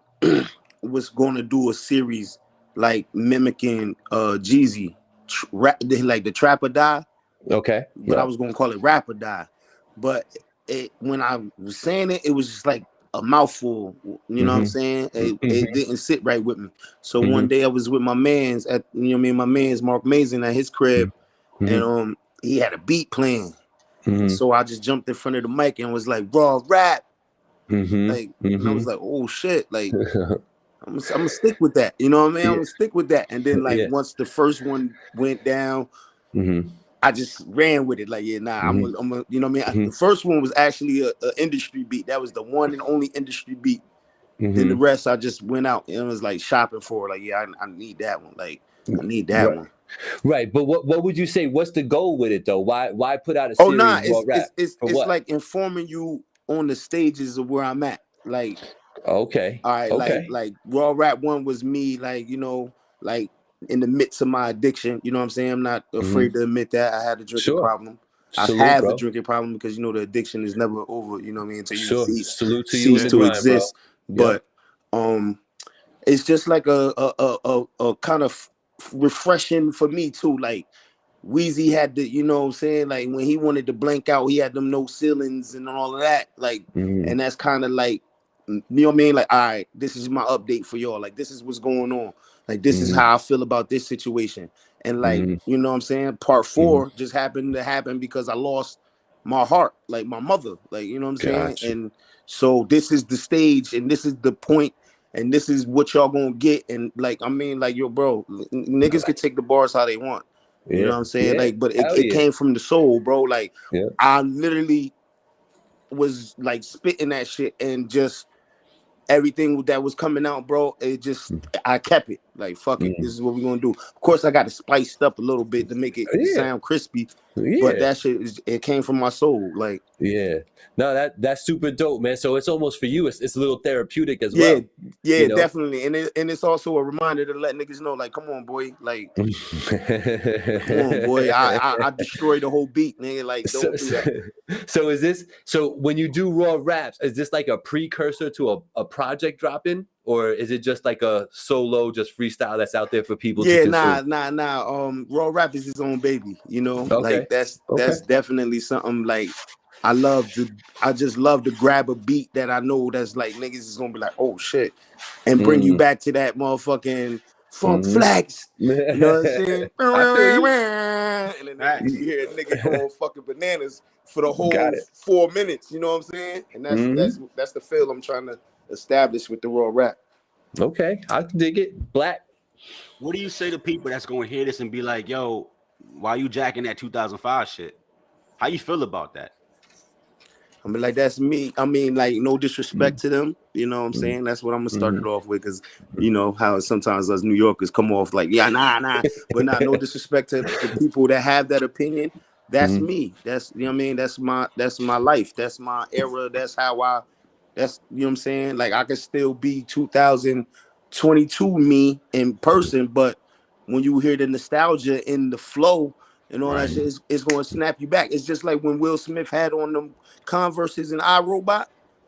was going to do a series like mimicking Jeezy, like the Trap or Die. Okay. But I was going to call it Rap or Die. but when I was saying it, it was just like a mouthful. You know what I'm saying? It didn't sit right with me. So one day I was with my man's at my man's Mark Mason at his crib, and he had a beat playing. So I just jumped in front of the mic and was like, raw rap. Like, and I was like, oh shit, like I'm gonna stick with that. You know what I mean? I'm gonna stick with that. And then like once the first one went down, I just ran with it. Like, yeah, nah, I'm gonna, you know what I mean? The first one was actually a industry beat. That was the one and only industry beat. Then the rest I just went out and was like shopping for. Like, yeah, I need that one. Like, I need that one. Right, but what would you say? What's the goal with it though? Why put out a Oh series? nah, Raw rap? it's like informing you on the stages of where I'm at. Like, okay, all right, like Raw Rap 1 was me, like, you know, like in the midst of my addiction. You know what I'm saying? I'm not afraid to admit that I had a drinking problem. Salute, I have bro. a drinking problem because, you know, the addiction is never over, you know what I mean, until you Salute to you cease in the to grind, exist. bro. But it's just like a kind of refreshing for me too. Like Weezy had the, you know what I'm saying, like when he wanted to blank out, he had them no ceilings and all of that. Like, and that's kind of like, you know what I mean? Like, all right, this is my update for y'all. Like, this is what's going on. Like, this is how I feel about this situation. And like, you know what I'm saying? Part 4 just happened to happen because I lost my heart, like my mother, like, you know what I'm saying? And so this is the stage and this is the point and this is what y'all gonna get. And like, I mean, like, yo, bro, niggas can take the bars how they want. You know what I'm saying? Like, but it came from the soul, bro. Like, I literally was like spitting that shit and just everything that was coming out, bro. It just, I kept it. Like, fuck it. This is what we're gonna do. Of course, I got it spiced up a little bit to make it sound crispy. But that shit, it came from my soul. Like, no, that's super dope, man. So it's almost for you, it's a little therapeutic as well. Yeah, you know? Definitely. And it's also a reminder to let niggas know, like, come on, boy. Like, come on, boy. I destroyed the whole beat, nigga. Like, don't do that. So is this, so when you do raw raps, is this like a precursor to a project dropping? Or is it just like a solo, just freestyle that's out there for people to consume? Nah. Raw Rap is his own baby, you know? Like, that's definitely something like I just love to grab a beat that I know that's like niggas is gonna be like, oh shit, and bring you back to that motherfucking funk flex. You know what I'm saying? And then you hear a nigga going fucking bananas for the whole 4 minutes, you know what I'm saying? And that's the feel I'm trying to establish with the raw rap. Okay, I can dig it. Black. What do you say to people that's going to hear this and be like, yo, why you jacking that 2005 shit? How you feel about that? I mean, like, that's me. I mean, like, no disrespect to them. You know what I'm saying? That's what I'm going to start it off with, because you know how sometimes us New Yorkers come off like, yeah, nah. But no disrespect to the people that have that opinion. That's me. That's, you know what I mean? That's my life. That's my era. That's how that's, you know what I'm saying? Like, I could still be 2022 me in person, but when you hear the nostalgia in the flow and all that shit, it's going to snap you back. It's just like when Will Smith had on them Converses and iRobot.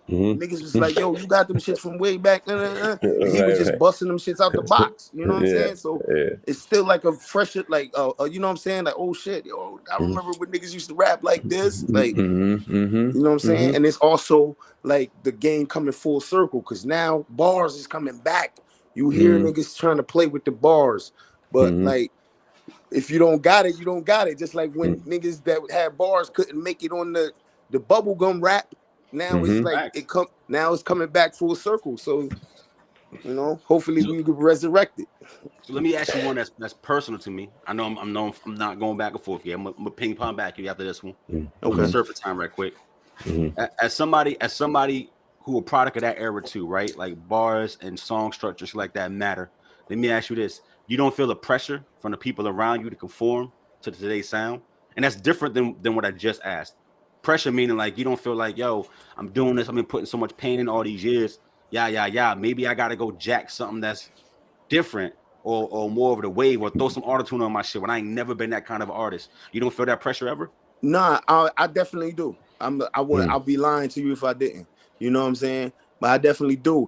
Niggas was like, yo, you got them shits from way back. And he was just busting them shits out the box. You know what I'm saying? So it's still like a fresh, like, you know what I'm saying? Like, oh shit, yo, I remember when niggas used to rap like this. Like, you know what I'm saying? And it's also like the game coming full circle, because now bars is coming back. You hear niggas trying to play with the bars. But like, if you don't got it, you don't got it. Just like when niggas that had bars couldn't make it on the bubblegum rap. Now it's like now it's coming back full circle. So, you know, hopefully we can resurrect it. So let me ask you one that's personal to me. I know I'm not going back and forth here. I'm gonna ping pong back you after this one. Okay. Surface time right quick. As somebody who a product of that era too, right? Like bars and song structures like that matter. Let me ask you this: you don't feel the pressure from the people around you to conform to today's sound? And that's different than what I just asked. Pressure meaning like you don't feel like, yo, I'm doing this, I've been putting so much pain in all these years. Yeah. Maybe I gotta go jack something that's different or more of the wave, or throw some auto-tune on my shit when I ain't never been that kind of artist. You don't feel that pressure ever? Nah, I definitely do. I'll be lying to you if I didn't. You know what I'm saying? But I definitely do.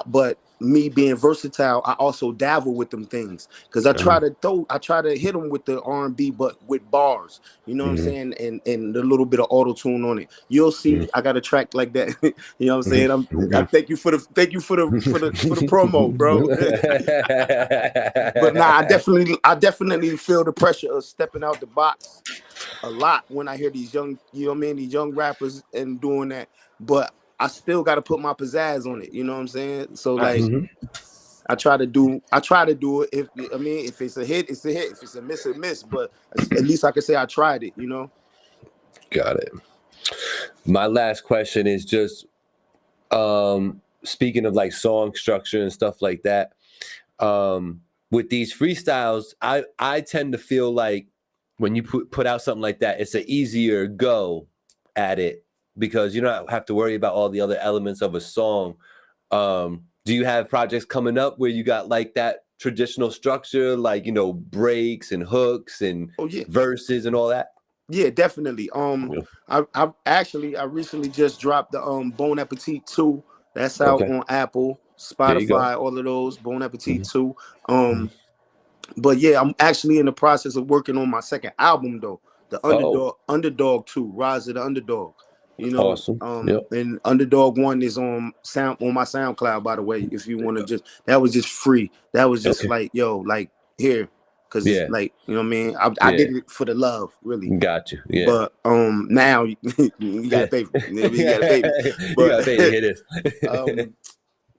But me being versatile, I also dabble with them things because I try to hit them with the R&B, but with bars. You know what I'm saying, and a little bit of auto tune on it. You'll see, I got a track like that. You know what I'm saying? I thank you for the promo, bro. But nah, I definitely feel the pressure of stepping out the box a lot when I hear these young, you know what I mean, these young rappers and doing that. But I still got to put my pizzazz on it. You know what I'm saying? So like, I try to do it. If it's a hit, it's a hit. If it's a miss. But at least I can say I tried it. You know. Got it. My last question is just speaking of like song structure and stuff like that. With these freestyles, I tend to feel like when you put out something like that, it's an easier go at it because you don't have to worry about all the other elements of a song. Do you have projects coming up where you got like that traditional structure, like, you know, breaks and hooks and verses and all that? Yeah, definitely. I recently just dropped the Bon Appetit 2. That's out on Apple, Spotify, all of those. Bon Appetit 2. But yeah, I'm actually in the process of working on my second album though. The Underdog 2, Rise of the Underdog. You know, awesome. And Underdog 1 is on my SoundCloud, by the way. If you want to that was just free. That was just like, yo, like here. Cause like, you know what I mean? I did it for the love, really. Got you. Yeah. But now you gotta pay for it. You gotta pay me. But, you gotta pay to hear this.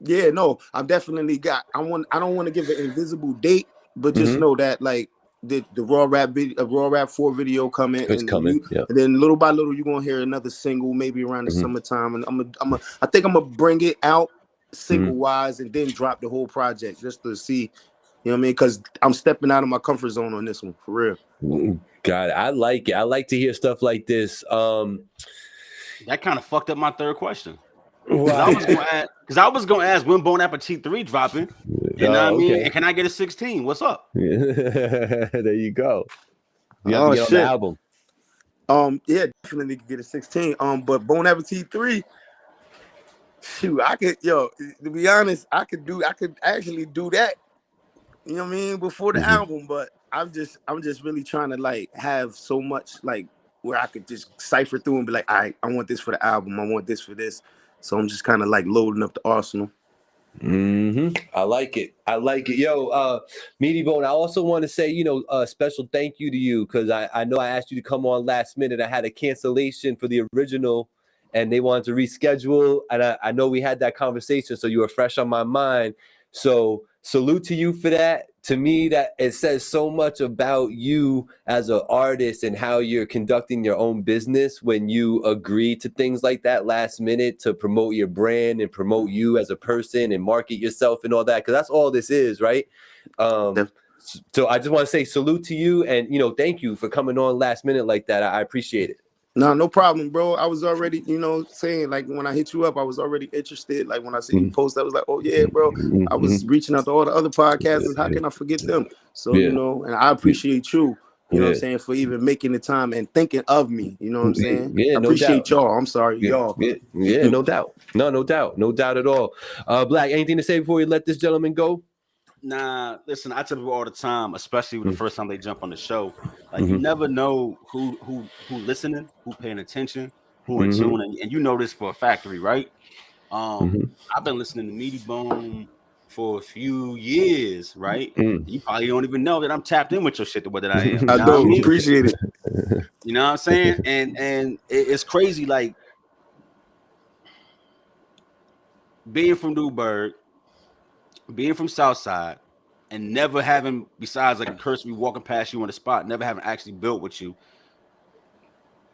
Yeah, no, I don't want to give an invisible date, but just know that like the Raw Rap 4 video coming. It's coming. And then little by little you're gonna hear another single maybe around the summertime. And I think I'm gonna bring it out single wise and then drop the whole project just to see. You know what I mean? Because I'm stepping out of my comfort zone on this one, for real. God, I like it. I like to hear stuff like this. That kind of fucked up my third question. Because I was going to ask when Bon Appetit 3 dropping. You know what I mean? And can I get a 16? What's up? There you go. You have to get on the album. Yeah, definitely get a 16. But Bon Appetit 3, shoot, to be honest, I could actually do that. You know what I mean? Before the album, but I'm just really trying to like have so much like where I could just cipher through and be like, all right, I want this for the album. I want this for this. So I'm just kind of like loading up the arsenal. I like it. Yo, Meaty Bone, I also want to say, you know, a special thank you to you because I know I asked you to come on last minute. I had a cancellation for the original and they wanted to reschedule. And I know we had that conversation, so you were fresh on my mind. So salute to you for that. To me, that it says so much about you as an artist and how you're conducting your own business when you agree to things like that last minute to promote your brand and promote you as a person and market yourself and all that. Because that's all this is, right? So I just want to say salute to you and, you know, thank you for coming on last minute like that. I appreciate it. No problem, bro. I was already, you know, saying like when I hit you up, I was already interested. Like when I see you post, I was like, oh yeah, bro. I was reaching out to all the other podcasters. How can I forget them? So, you know, and I appreciate you, you know what I'm saying, for even making the time and thinking of me. You know what I'm saying? Yeah, I appreciate y'all. I'm sorry, y'all. Yeah, no doubt. No doubt at all. Black, anything to say before we let this gentleman go? Nah, listen, I tell people all the time, especially the first time they jump on the show, like you never know who listening, who paying attention, who in tune, and you know this for a factory, right? I've been listening to Meaty Bone for a few years, right? You probably don't even know that I'm tapped in with your shit the way that I am. I do appreciate it. You know what I'm saying? And it's crazy, like being from Newburgh, being from Southside, and never having, besides like a cursory walking past you on the spot, never having actually built with you.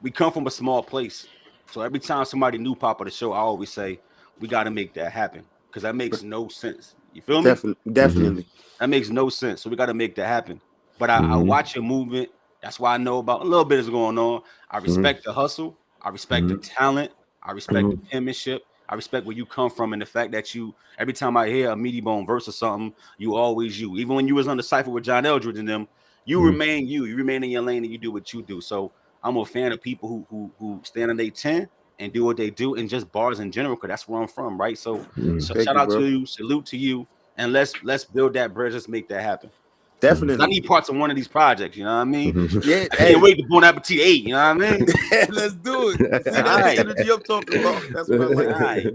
We come from a small place. So every time somebody new pop on the show, I always say, we got to make that happen. Because that makes no sense. You feel me? Definitely. That makes no sense. So we got to make that happen. But I watch your movement. That's why I know about a little bit is going on. I respect the hustle. I respect the talent. I respect the penmanship. I respect where you come from and the fact that you, every time I hear a Meaty Bone verse or something, you always you. Even when you was on the cypher with John Eldridge and them, you remain you. You remain in your lane and you do what you do. So I'm a fan of people who stand on their 10 and do what they do, and just bars in general, because that's where I'm from, right? So, so Thank shout you, out bro. to you, salute to you, and let's build that bridge. Let's make that happen. Definitely. I need parts of one of these projects. You know what I mean? Yeah, I can't wait to Bon Appetit 8. You know what I mean? let's do it. See, that's Alright. the energy I'm talking about. That's what I like. Alright.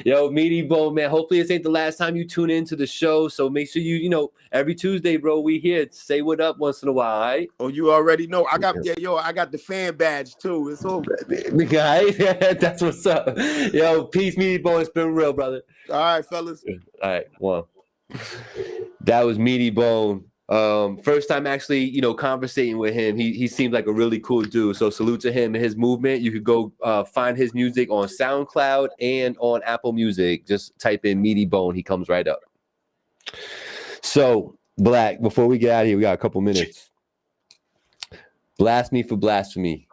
Yo, Meaty Bone, man. Hopefully this ain't the last time you tune into the show. So make sure you every Tuesday, bro, we here. Say what up once in a while, all right? Oh, you already know. I got I got the fan badge too. It's over. Okay, that's what's up. Yo, peace, Meaty Bone. It's been real, brother. All right, fellas. All right, well, that was Meaty Bone. First time actually, conversating with him. He seemed like a really cool dude. So salute to him and his movement. You could go find his music on SoundCloud and on Apple Music. Just type in Meaty Bone. He comes right up. So, Black, before we get out of here, we got a couple minutes. Blast me for blasphemy.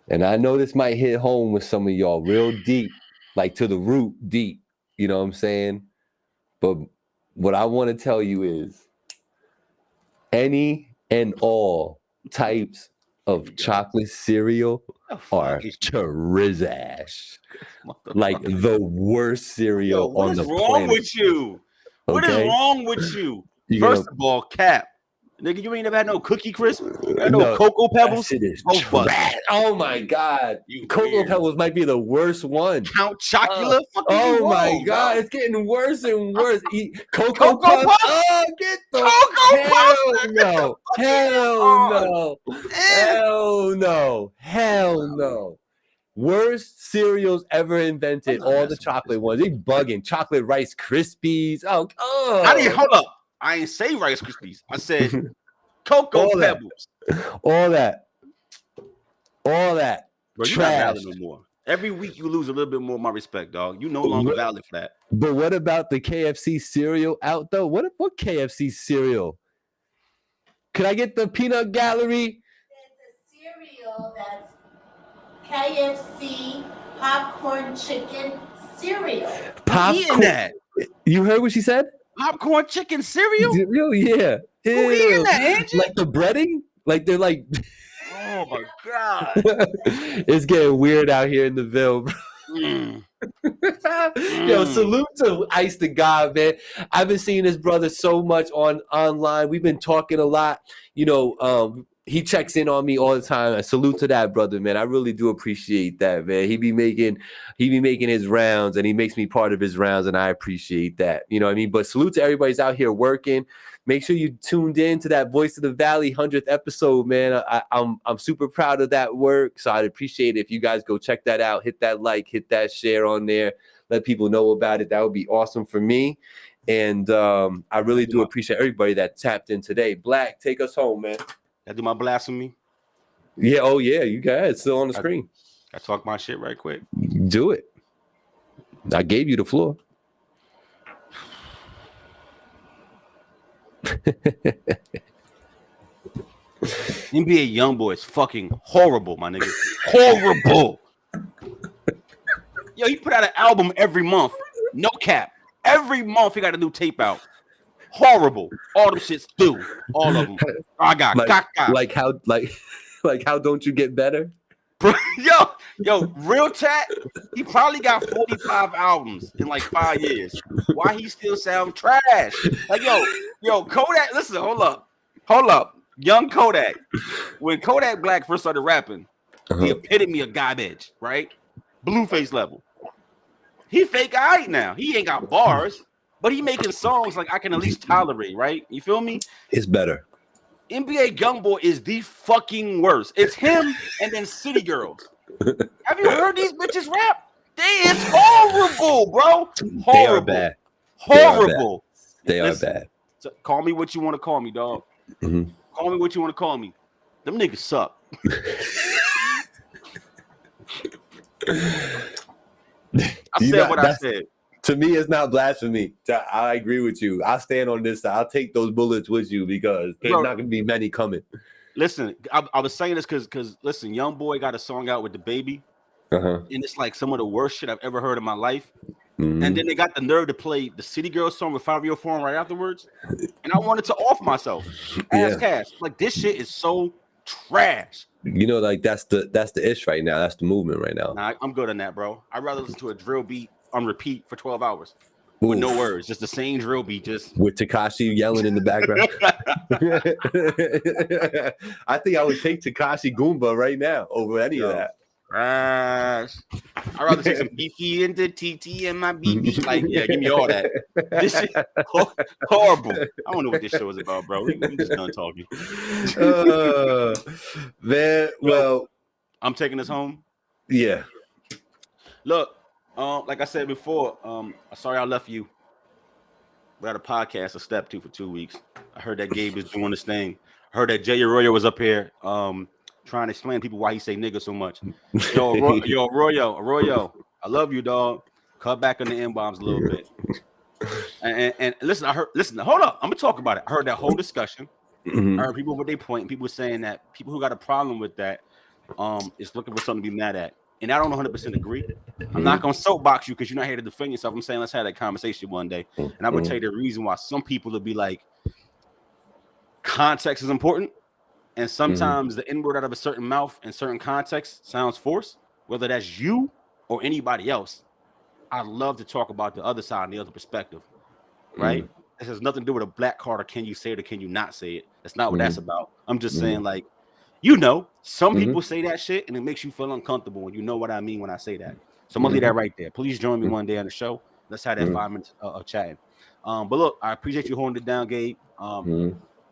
And I know this might hit home with some of y'all real deep, like to the root deep. You know what I'm saying? But what I want to tell you is any and all types of chocolate cereal are trash. Like the worst cereal on the planet. What's wrong with you? What is wrong with you? First of all, cap. Nigga, you ain't never had no Cookie Crisp? No Cocoa Pebbles? That shit is trash. Oh my God. Cocoa Pebbles might be the worst one. Count Chocula? Oh my God. It's getting worse and worse. Cocoa Puffs? Oh, get the Hell no. Hell no. Hell no. Worst cereals ever invented. All the chocolate ones. They bugging. Chocolate Rice Krispies. Oh. Hold up. I ain't say Rice Krispies. I said Cocoa Pebbles. All that. Bro, you're not valid no more. Every week you lose a little bit more of my respect, dog. You no longer valid for that. But what about the KFC cereal out though? What KFC cereal? Could I get the peanut gallery? There's a cereal that's KFC popcorn chicken cereal. Eating that? You heard what she said? Popcorn chicken cereal? Yeah. Who eating that, Angie? Like the breading? Like they're like oh my God. It's getting weird out here in the Ville, bro. Yo, salute to Ice the God, man. I've been seeing this brother so much online. We've been talking a lot. He checks in on me all the time. And salute to that brother, man. I really do appreciate that, man. He be making his rounds, and he makes me part of his rounds, and I appreciate that. You know what I mean? But salute to everybody's out here working. Make sure you tuned in to that Voice of the Valley 100th episode, man. I'm super proud of that work, so I'd appreciate it if you guys go check that out. Hit that like, hit that share on there. Let people know about it. That would be awesome for me. And I really do appreciate everybody that tapped in today. Black, take us home, man. I do my blasphemy. Yeah, oh yeah, you got it. It's still on the screen. I talk my shit right quick. Do it. I gave you the floor. NBA YoungBoy is fucking horrible, my nigga. Horrible. Yo, he put out an album every month. No cap. Every month he got a new tape out. Horrible. All them shits do. All of them. I got like how don't you get better? Yo, real chat. He probably got 45 albums in like 5 years. Why he still sound trash? Like yo, Kodak. Listen, hold up. Young Kodak. When Kodak Black first started rapping, the epitome of garbage, right? Blueface level. He fake alright now. He ain't got bars. But he making songs like I can at least tolerate, right? You feel me? It's better. NBA YoungBoy is the fucking worst. It's him and then City Girls. Have you heard these bitches rap? They is horrible, bro. Horrible. They are bad. Horrible. They are bad. So call me what you want to call me, dog. Mm-hmm. Call me what you want to call me. Them niggas suck. I said what I said. To me, it's not blasphemy. I agree with you. I stand on this side. I'll take those bullets with you because there's not going to be many coming. Listen, I was saying this because listen, YoungBoy got a song out with the baby, and it's like some of the worst shit I've ever heard in my life. And then they got the nerve to play the City Girls song with Fabio Foreign right afterwards, and I wanted to off myself. Ask Cash, like this shit is so trash. You know, like that's the ish right now. That's the movement right now. Nah, I'm good on that, bro. I'd rather listen to a drill beat on repeat for 12 hours with no words, just the same drill beat, just with Tekashi yelling in the background. I think I would take Tekashi Goomba right now over any of that. Trash. I'd rather take some beefy into TT and my BB. Like, yeah, give me all that. This shit horrible. I don't know what this show is about, bro. We just done talking. Man, well, I'm taking this home. Yeah. Look, like I said before, sorry I left you. We had a podcast, a step to for 2 weeks. I heard that Gabe was doing this thing. I heard that Jay Arroyo was up here trying to explain to people why he say nigga so much. Yo, Arroyo, I love you, dog. Cut back on the N-bombs a little bit. And listen, hold up. I'm gonna talk about it. I heard that whole discussion. I heard people with their point, and people saying that people who got a problem with that is looking for something to be mad at. And I don't 100% agree. I'm not gonna soapbox you because you're not here to defend yourself. I'm saying let's have that conversation one day. And I'm gonna tell you the reason why some people will be like, context is important. And sometimes the N-word out of a certain mouth in certain context sounds forced, whether that's you or anybody else. I love to talk about the other side and the other perspective, right? This has nothing to do with a black card or can you say it or can you not say it. That's not what that's about. I'm just saying, like, you know, some people say that shit and it makes you feel uncomfortable, and you know what I mean when I say that. So I'm gonna leave that right there. Please join me one day on the show. Let's have that 5 minutes of chatting. But look, I appreciate you holding it down, Gabe.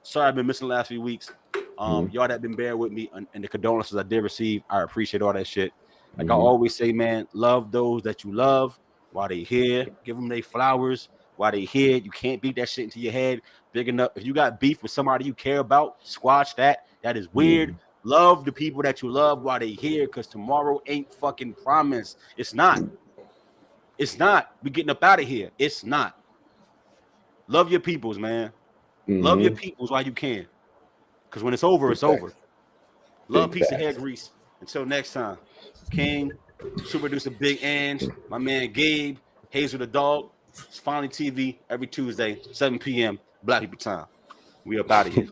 Sorry I've been missing the last few weeks. Y'all that been bearing with me and the condolences I did receive, I appreciate all that shit. Like I always say, man, love those that you love while they here. Give them their flowers while they here. You can't beat that shit into your head big enough. If you got beef with somebody you care about, squash that. That is weird. Love the people that you love while they here, because tomorrow ain't fucking promised. It's not. It's not. We getting up out of here. It's not. Love your peoples, man. Love your peoples while you can. Because when it's over, it's over. Love, peace, and hair grease. Until next time. King, super producer Big Ange, my man Gabe, Hazel the dog. It's Finally TV every Tuesday, 7 p.m. Black people time. We up out of here.